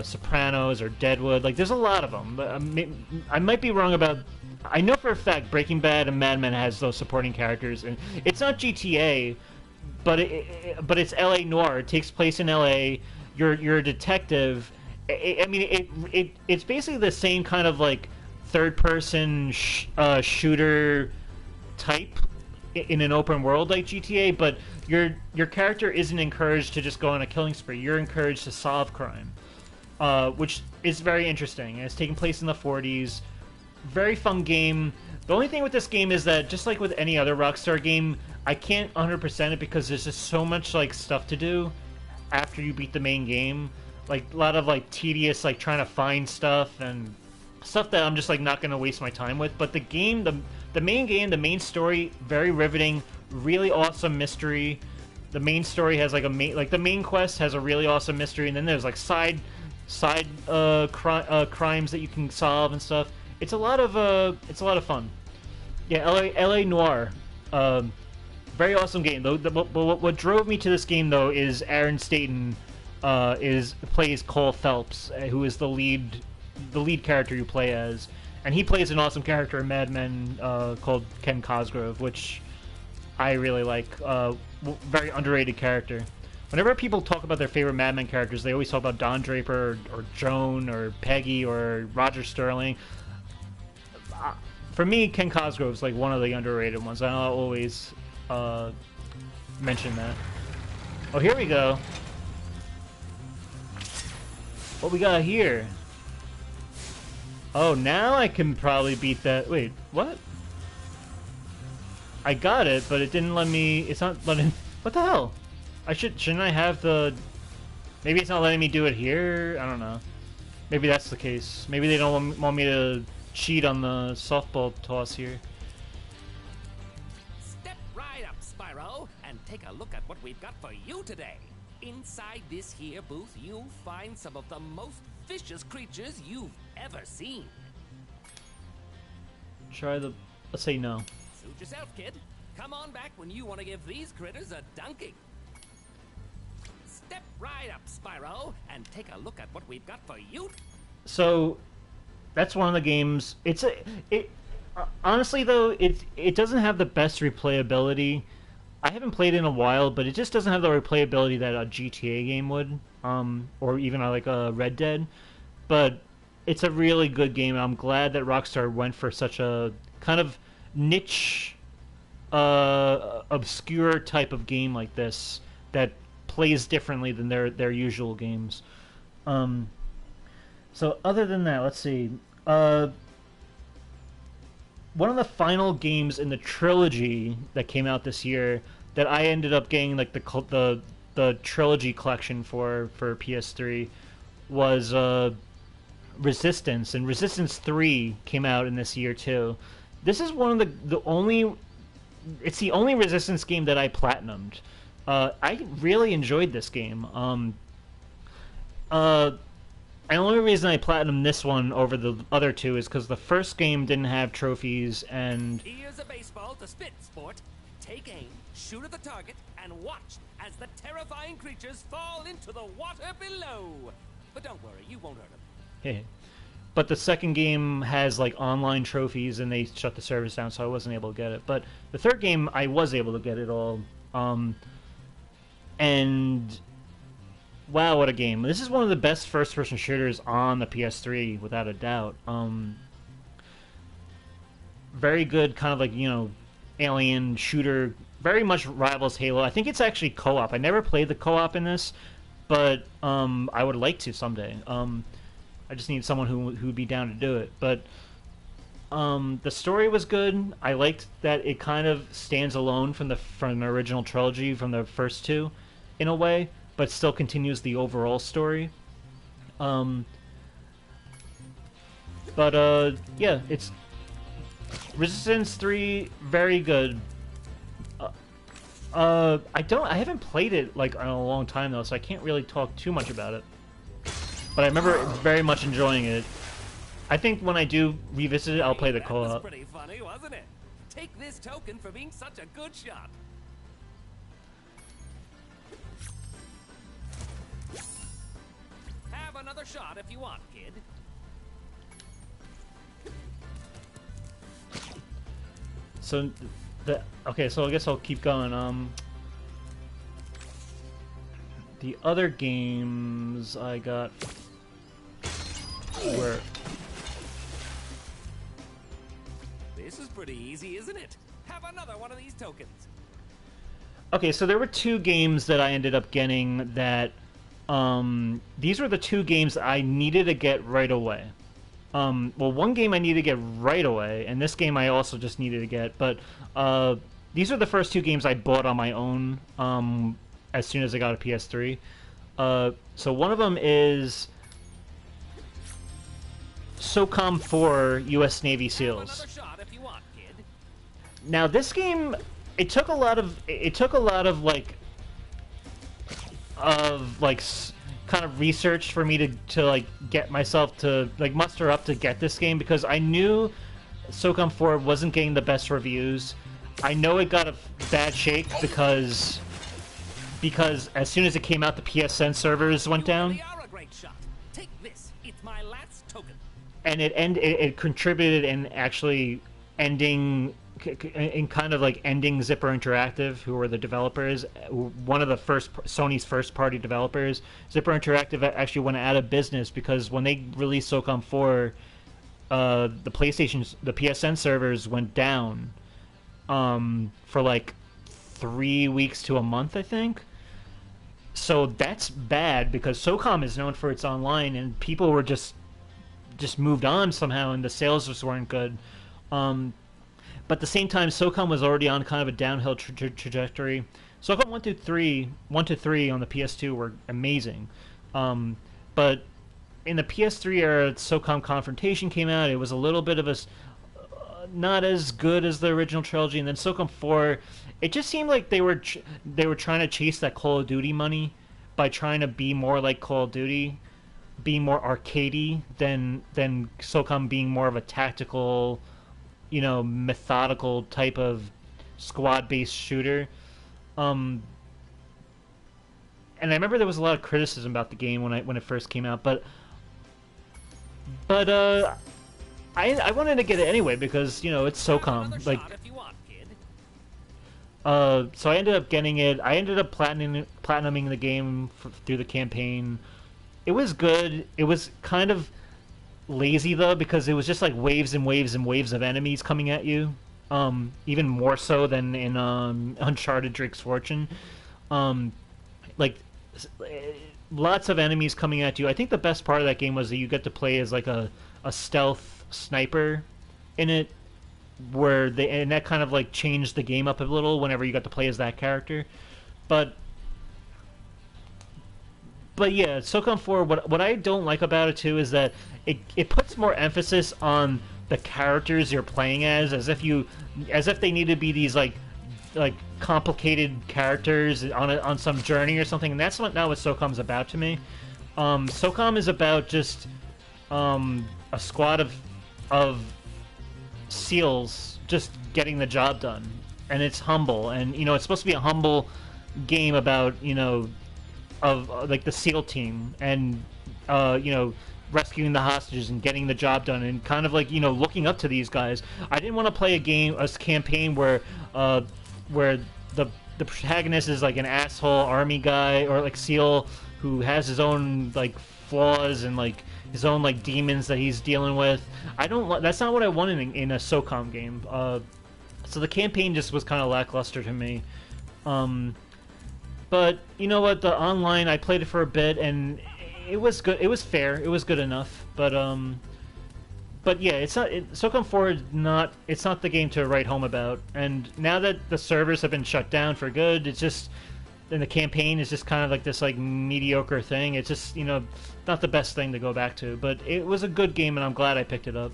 Sopranos or Deadwood. Like there's a lot of them. But I might be wrong about. I know for a fact Breaking Bad and Mad Men has those supporting characters, and it's not GTA, but it's LA noir. It takes place in LA. You're a detective. It's basically the same kind of like third person shooter type in an open world like GTA, but your character isn't encouraged to just go on a killing spree. You're encouraged to solve crime, which is very interesting. And it's taking place in the 40s. Very fun game. The only thing with this game is that, just like with any other Rockstar game, I can't 100% it because there's just so much like stuff to do after you beat the main game. Like a lot of like tedious like trying to find stuff and stuff that I'm just like not going to waste my time with. But the game, the main game, the main story, very riveting, really awesome mystery. The main story has like the main quest has a really awesome mystery, and then there's like side crimes that you can solve and stuff. It's a lot of fun. Yeah, LA Noire, very awesome game. Though, what drove me to this game though is Aaron Staton plays Cole Phelps, who is the lead character you play as, and he plays an awesome character in Mad Men called Ken Cosgrove, which I really like. Very underrated character. Whenever people talk about their favorite Mad Men characters, they always talk about Don Draper or Joan or Peggy or Roger Sterling. For me, Ken Cosgrove's like one of the underrated ones. I'll always mention that. Oh, here we go. What we got here? Oh, now I can probably beat that. Wait, what? I got it, but it didn't let me. It's not letting. What the hell? Shouldn't I have the? Maybe it's not letting me do it here. I don't know. Maybe that's the case. Maybe they don't want me to cheat on the softball toss here.
Step right up, Spyro, and take a look at what we've got for you today. Inside this here booth, you'll find some of the most vicious creatures you've ever seen.
Let's say no.
Suit yourself, kid. Come on back when you want to give these critters a dunking. Step right up, Spyro, and take a look at what we've got for you.
So, that's one of the games. Honestly though, it doesn't have the best replayability. I haven't played it in a while, but it just doesn't have the replayability that a GTA game would, or even like a Red Dead. But it's a really good game, and I'm glad that Rockstar went for such a kind of niche, obscure type of game like this that plays differently than their usual games. So other than that, let's see. One of the final games in the trilogy that came out this year that I ended up getting like the trilogy collection for PS3 was Resistance, and Resistance 3 came out in this year too. This is one of the only. It's the only Resistance game that I platinumed. I really enjoyed this game. The only reason I platinumed this one over the other two is because the first game didn't have trophies, and
Here's a baseball to spit, sport. Take aim, shoot at the target, and watch as the terrifying creatures fall into the water below. But don't worry, you won't hurt them.
but the second game has like online trophies, and they shut the service down, so I wasn't able to get it. But the third game, I was able to get it all, and Wow, what a game! This is one of the best first-person shooters on the PS3, without a doubt. Very good, kind of like, alien shooter. Very much rivals Halo. I think it's actually co-op. I never played the co-op in this, but I would like to someday. I just need someone who'd be down to do it. But the story was good. I liked that it kind of stands alone from the original trilogy, from the first two, in a way, but still continues the overall story. Yeah, it's Resistance 3, very good. I haven't played it like in a long time though, so I can't really talk too much about it. But I remember very much enjoying it. I think when I do revisit it, I'll play the co-op.
That was pretty funny, wasn't it? Take this token for being such a good shot. Have another shot if you want, kid.
So, okay, so I guess I'll keep going. The other games I got were...
This is pretty easy, isn't it? Have another one of these tokens.
Okay, so there were two games that I ended up getting that... these were the two games I needed to get right away. Well, one game I needed to get right away, and this game I also just needed to get, but these are the first two games I bought on my own as soon as I got a PS3. So one of them is SOCOM 4 U.S. Navy SEALs. Now this game, it took a lot of kind of research for me to like get myself to like muster up to get this game, because I knew SOCOM 4 wasn't getting the best reviews. I know it got a bad shake because as soon as it came out, the PSN servers went down.
Take this. It's my last token.
And it contributed in actually ending Zipper Interactive, who were the developers, one of the first Sony's first party developers. Zipper Interactive actually went out of business because when they released SOCOM 4, the PSN servers went down for like 3 weeks to a month, I think. So that's bad because SOCOM is known for its online, and people were just moved on somehow, and the sales just weren't good. But at the same time, SOCOM was already on kind of a downhill trajectory. SOCOM 1 to 3 on the PS2 were amazing. But in the PS3 era, SOCOM Confrontation came out. It was a little bit of not as good as the original trilogy. And then SOCOM 4, it just seemed like they were trying to chase that Call of Duty money by trying to be more like Call of Duty, being more arcadey than SOCOM being more of a tactical, methodical type of squad-based shooter. And I remember there was a lot of criticism about the game when it first came out, but I wanted to get it anyway because it's SOCOM. Like, so I ended up getting it. I ended up platinuming the game through the campaign. It was good. It was kind of lazy though, because it was just like waves and waves and waves of enemies coming at you, even more so than in Uncharted Drake's Fortune. Like lots of enemies coming at you. I think the best part of that game was that you get to play as like a stealth sniper in it, and that kind of like changed the game up a little whenever you got to play as that character. But yeah, SOCOM 4, what I don't like about it too is that it puts more emphasis on the characters you're playing as if they need to be these like complicated characters on some journey or something, and that's not what SOCOM's about to me. SOCOM is about just a squad of SEALs just getting the job done, and it's humble, and it's supposed to be a humble game about of like the SEAL team and rescuing the hostages and getting the job done, and kind of like looking up to these guys. I didn't want to play a campaign where the protagonist is like an asshole army guy or like SEAL who has his own like flaws and like his own like demons that he's dealing with. That's not what I wanted in a SOCOM game. So the campaign just was kind of lackluster to me. But you know what? The online, I played it for a bit and it was good. It was fair. It was good enough. But yeah, it's not. SOCOM 4 is not. It's not the game to write home about. And now that the servers have been shut down for good, it's just. And the campaign is just kind of like this like mediocre thing. It's just, you know, not the best thing to go back to. But it was a good game, and I'm glad I picked it up.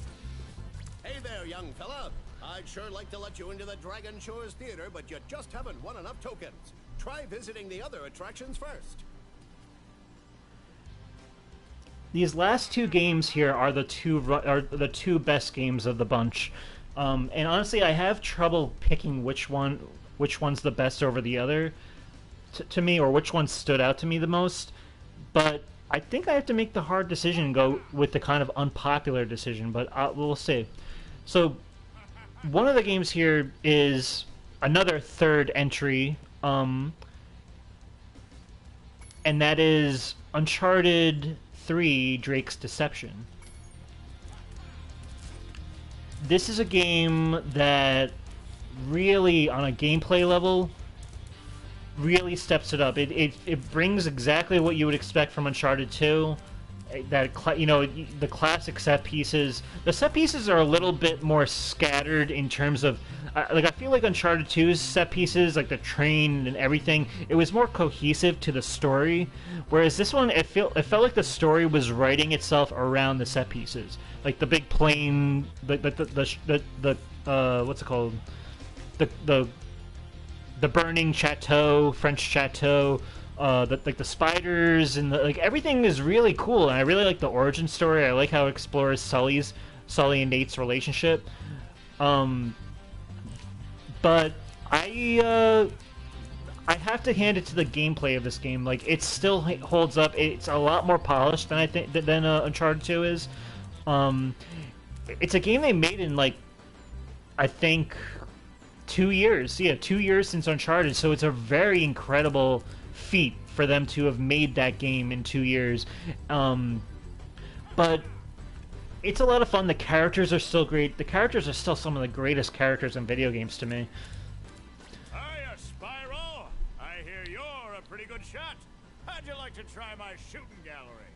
Hey there, young fella. I'd sure like to let you into the Dragon Shores Theater, but you just haven't won enough tokens. Try visiting the other attractions first.
These last two games here are the two best games of the bunch. And honestly, I have trouble picking which one's the best over the other. To me, or which one stood out to me the most, but I think I have to make the hard decision and go with the kind of unpopular decision, but we'll see. So one of the games here is another third entry, and that is Uncharted 3 Drake's Deception. This is a game that really, on a gameplay level, really steps it up. It brings exactly what you would expect from Uncharted 2. That the classic set pieces. The set pieces are a little bit more scattered in terms of I feel like Uncharted 2's set pieces, like the train and everything, it was more cohesive to the story. Whereas this one, it felt like the story was writing itself around the set pieces, like the big plane, the what's it called, the burning chateau, French chateau, the spiders, and everything is really cool. And I really like the origin story. I like how it explores Sully and Nate's relationship. But I have to hand it to the gameplay of this game. Like, it still holds up. It's a lot more polished than Uncharted 2 is. It's a game they made in I think 2 years. Yeah, 2 years since Uncharted, so it's a very incredible feat for them to have made that game in 2 years. But it's a lot of fun. The characters are still great. The characters are still some of the greatest characters in video games to me.
Hiya, Spyro! I hear you're a pretty good shot. How'd you like to try my shooting gallery?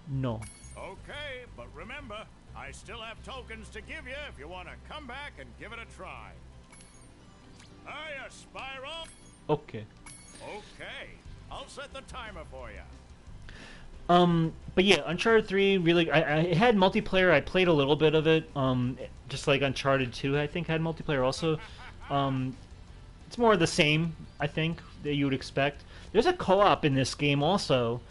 No.
Okay, but remember, I still have tokens to give you if you want to come back and give it a try. Hiya, Spyro!
Okay.
Okay, I'll set the timer for you.
But yeah, Uncharted 3 really, it had multiplayer. I played a little bit of it, just like Uncharted 2, I think, had multiplayer also. It's more of the same, I think, that you would expect. There's a co-op in this game also.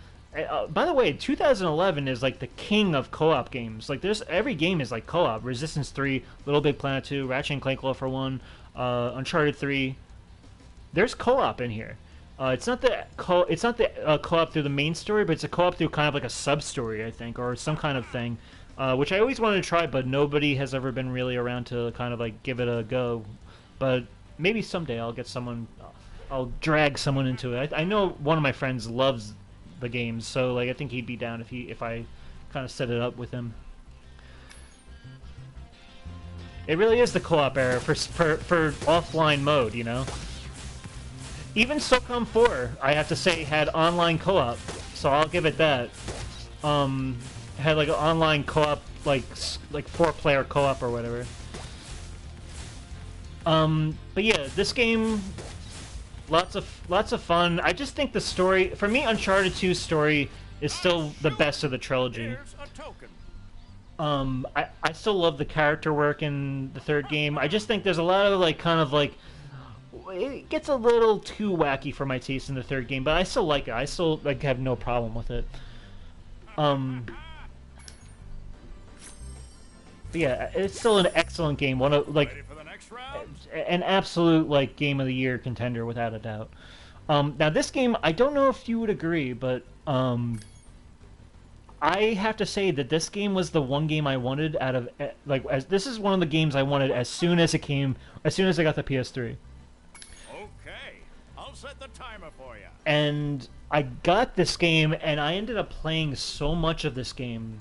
By the way, 2011 is like the king of co-op games. Like, every game is like co-op. Resistance 3, Little Big Planet 2, Ratchet and Clank for 1, Uncharted 3. There's co-op in here. It's not the co-op through the main story, but it's a co-op through kind of like a sub-story, I think, or some kind of thing, which I always wanted to try, but nobody has ever been really around to kind of like give it a go. But maybe someday I'll get someone, I'll drag someone into it. I know one of my friends loves the games, so like I think he'd be down if I kind of set it up with him. It really is the co-op era for offline mode, you know. Even SOCOM 4, I have to say, had online co-op, so I'll give it that. Had like an online co-op, like 4-player co-op or whatever. But yeah, this game, lots of fun. I just think the story, for me, Uncharted 2's story is still the best of the trilogy.
Here's a token.
I still love the character work in the third game. I just think there's a lot of it gets a little too wacky for my taste in the third game, but I still like it. I still have no problem with it. But yeah, it's still an excellent game. One of
Ready for the next round?
an absolute game of the year contender without a doubt. Now this game, I don't know if you would agree, but I have to say that this game was the one game I wanted out of this is one of the games I wanted as soon as I got the PS3.
Okay, I'll I'll set the timer for you.
And I got this game, and I ended up playing so much of this game.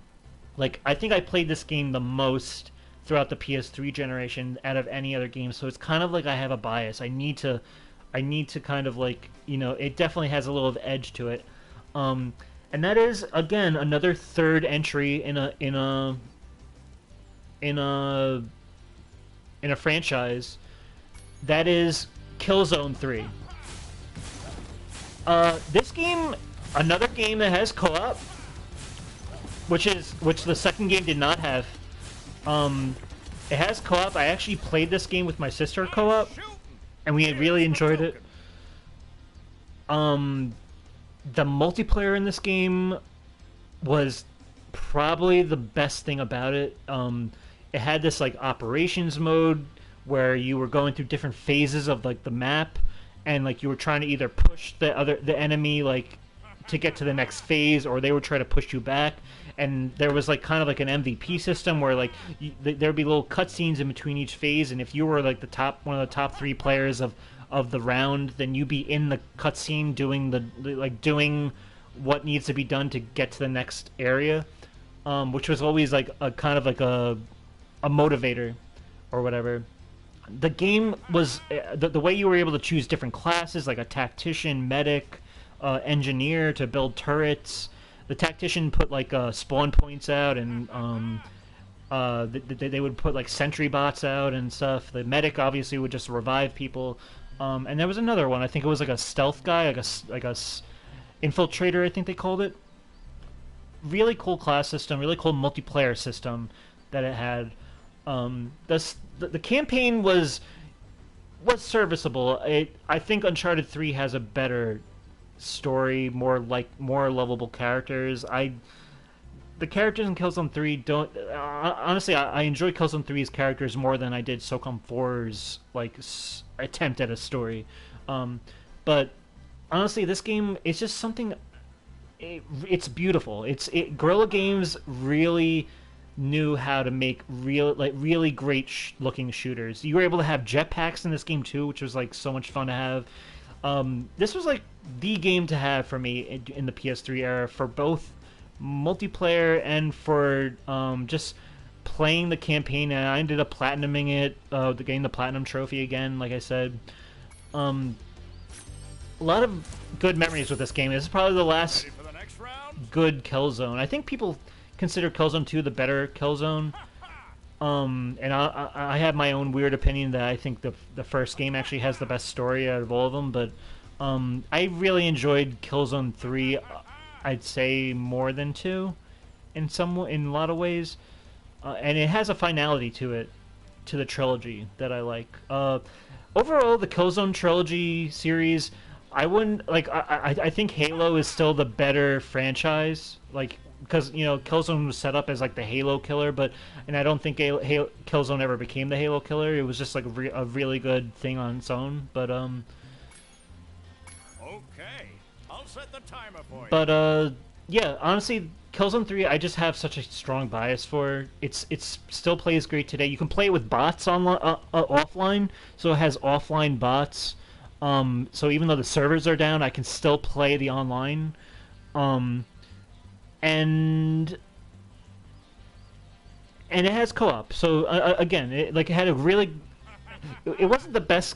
Like, I think I played this game the most throughout the PS3 generation out of any other game. So it's kind of like I have a bias. I need to kind of like, you know, it definitely has a little edge to it. And that is again another third entry in a franchise. That is Killzone 3. This game, another game that has co-op, which the second game did not have. It has co-op. I actually played this game with my sister co-op, and we really enjoyed it. The multiplayer in this game was probably the best thing about it. It had this like operations mode where you were going through different phases of like the map, and like you were trying to either push the enemy like to get to the next phase, or they would try to push you back. And there was like kind of like an MVP system where like there'd be little cutscenes in between each phase, and if you were like one of the top 3 players of the round, then you'd be in the cutscene doing doing what needs to be done to get to the next area, which was always like a kind of like a motivator or whatever. The game was the way you were able to choose different classes, like a tactician, medic, engineer to build turrets. The tactician put like spawn points out, and they would put like sentry bots out and stuff. The medic obviously would just revive people. And there was another one. I think it was like a stealth guy, like a infiltrator, I think they called it. Really cool class system, really cool multiplayer system that it had. The campaign was serviceable. I think Uncharted 3 has a better story, more lovable characters. The characters in Killzone 3 don't... honestly, I enjoy Killzone 3's characters more than I did SOCOM 4's like attempt at a story. But honestly, this game is just something... It's beautiful. Guerrilla Games really knew how to make really great looking shooters. You were able to have jetpacks in this game too, which was like so much fun to have. This was like the game to have for me in the PS3 era, for both multiplayer and for just playing the campaign. And I ended up platinuming it, getting the platinum trophy again, like I said. A lot of good memories with this game. This is probably the last good Killzone. I think people consider Killzone 2 the better Killzone. And I have my own weird opinion that I think the first game actually has the best story out of all of them, but I really enjoyed Killzone 3, I'd say more than 2 in a lot of ways. And it has a finality to it, to the trilogy, that I like. Overall, the Killzone trilogy series, I wouldn't like. I think Halo is still the better franchise, like, because you know Killzone was set up as like the Halo killer, and I don't think Killzone ever became the Halo killer. It was just like a really good thing on its own. But
Okay, I'll set the timer for you.
But yeah, honestly, Killzone 3, I just have such a strong bias for. It's still plays great today. You can play it with bots offline, so it has offline bots. So even though the servers are down, I can still play the online. And it has co-op. So again, it had a really. It wasn't the best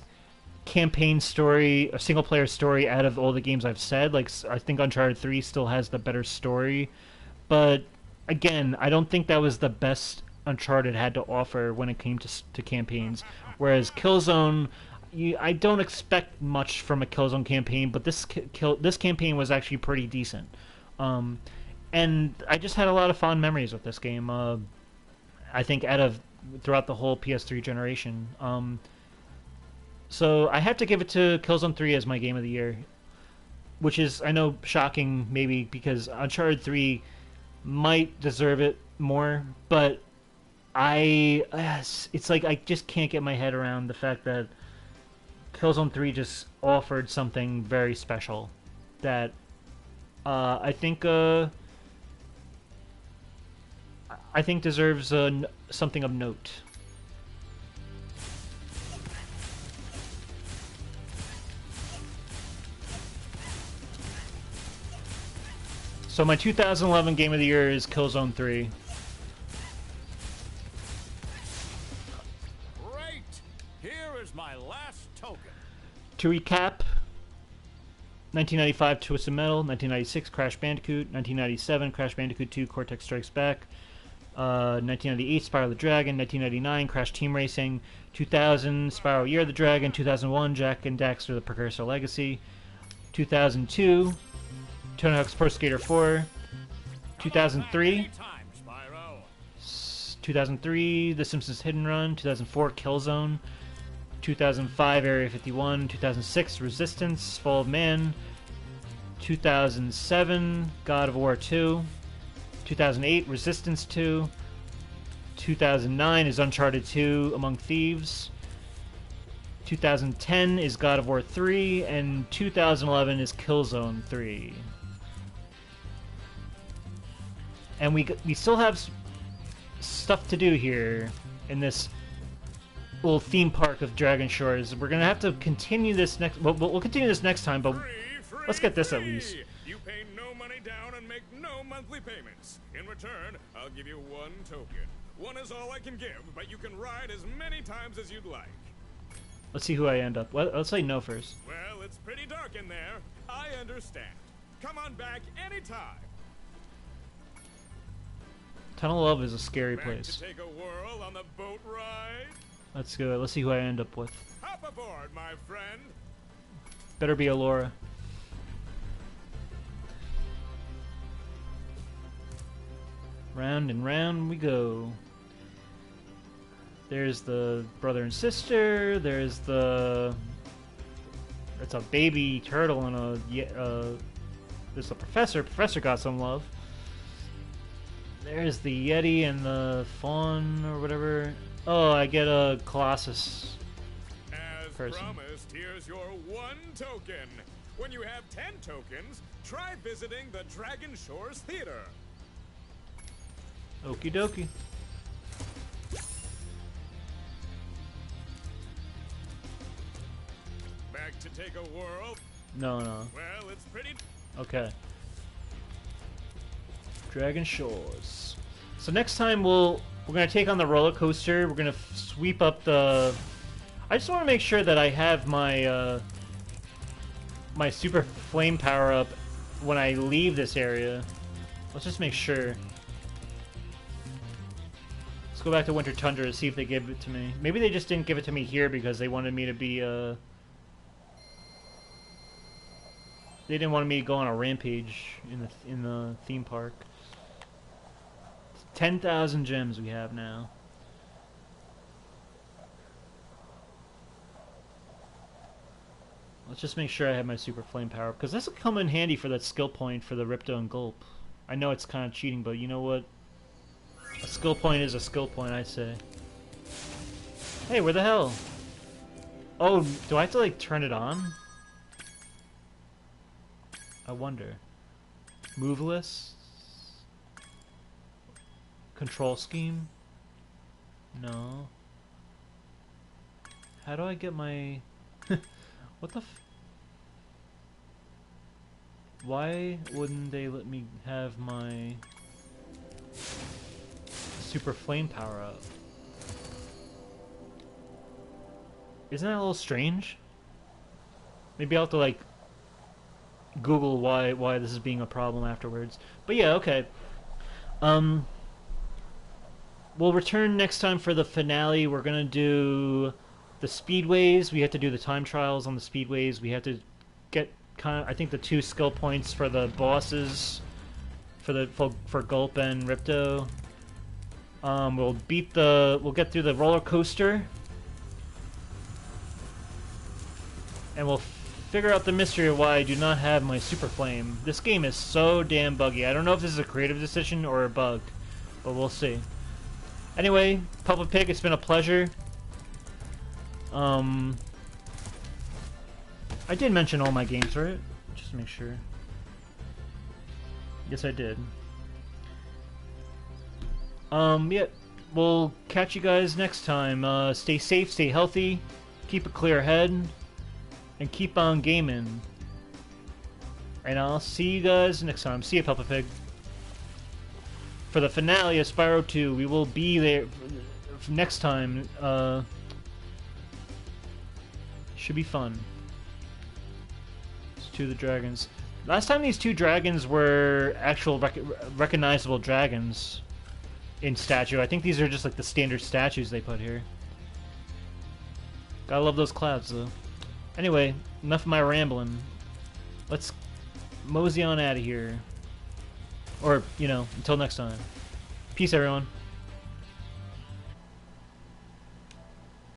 campaign story, a single player story out of all the games I've said. Like, I think Uncharted 3 still has the better story, but again, I don't think that was the best Uncharted had to offer when it came to campaigns. Whereas Killzone, I don't expect much from a Killzone campaign, but this campaign was actually pretty decent. And I just had a lot of fond memories with this game. I think throughout the whole PS3 generation. So I have to give it to Killzone 3 as my game of the year, which is, I know, shocking maybe because Uncharted 3 might deserve it more, but it's like I just can't get my head around the fact that Killzone 3 just offered something very special that I think deserves something of note. So my 2011 Game of the Year is Killzone 3.
Great! Here is my last token.
To recap, 1995 Twisted Metal, 1996 Crash Bandicoot, 1997 Crash Bandicoot 2 Cortex Strikes Back, 1998 Spyro the Dragon, 1999 Crash Team Racing, 2000 Spyro Year of the Dragon, 2001 Jak and Daxter The Precursor Legacy, 2002 Tony Hawk's Pro Skater 4, 2003 2003 The Simpsons Hit and Run, 2004 Killzone, 2005 Area 51, 2006 Resistance Fall of Man, 2007 God of War 2, 2008 Resistance 2, 2009 is Uncharted 2 Among Thieves, 2010 is God of War 3, and 2011 is Killzone 3. And we still have stuff to do here in this little theme park of Dragon Shores. We're gonna have to continue this next. We'll continue this next time, but let's get this at least.
You pay no money down and make no monthly payments. In return, I'll give you 1 token. 1 is all I can give, but you can ride as many times as you'd like.
Let's see who I end up. Well, let's say no first.
Well, it's pretty dark in there. I understand. Come on back anytime.
Tunnel of Love is a scary
Back
place.
to take a whirl on the boat ride?
Let's go. Let's see who I end up with.
Hop aboard, my friend.
Better be Alora. Round and round we go. There's the brother and sister. There's the... It's a baby turtle and a... there's the professor. Professor got some love. There's the Yeti and the fawn or whatever. Oh, I get a Colossus
As
person.
promised, here's your 1 token. When you have 10 tokens, try visiting the Dragon Shores Theater.
Okie dokie.
Back to take a whirl?
No, no.
Well, it's pretty...
Okay. Dragon Shores. So next time we're gonna take on the roller coaster. We're gonna sweep up the. I just want to make sure that I have my my super flame power up when I leave this area. Let's just make sure. Let's go back to Winter Tundra to see if they give it to me. Maybe they just didn't give it to me here because they wanted me to be They didn't want me to go on a rampage in the theme park. 10,000 gems we have now. Let's just make sure I have my super flame power because this will come in handy for that skill point for the Ripto and Gulp. I know it's kind of cheating, but you know what? A skill point is a skill point, I say. Hey, where the hell? Oh, do I have to like turn it on? I wonder. Moveless? Control scheme? No. How do I get my... What the f... Why wouldn't they let me have my... super flame power up? Isn't that a little strange? Maybe I'll have to like Google why this is being a problem afterwards. But yeah, okay. We'll return next time for the finale. We're gonna do the speedways. We have to do the time trials on the speedways. We have to get I think the 2 skill points for the bosses for Gulp and Ripto. We'll get through the roller coaster. And we'll figure out the mystery of why I do not have my Super Flame. This game is so damn buggy. I don't know if this is a creative decision or a bug, but we'll see. Anyway, Puppet Pig, it's been a pleasure. I did mention all my games, right? Just to make sure. Yes, I did. Yeah, we'll catch you guys next time. Stay safe, stay healthy, keep a clear head, and keep on gaming. And I'll see you guys next time. See you, Peppa Pig. For the finale of Spyro 2, we will be there next time. Should be fun. It's two of the dragons. Last time these two dragons were actual recognizable dragons in statue. I think these are just like the standard statues they put here. Gotta love those clouds, though. Anyway, enough of my rambling. Let's mosey on out of here. Or, you know, until next time. Peace, everyone.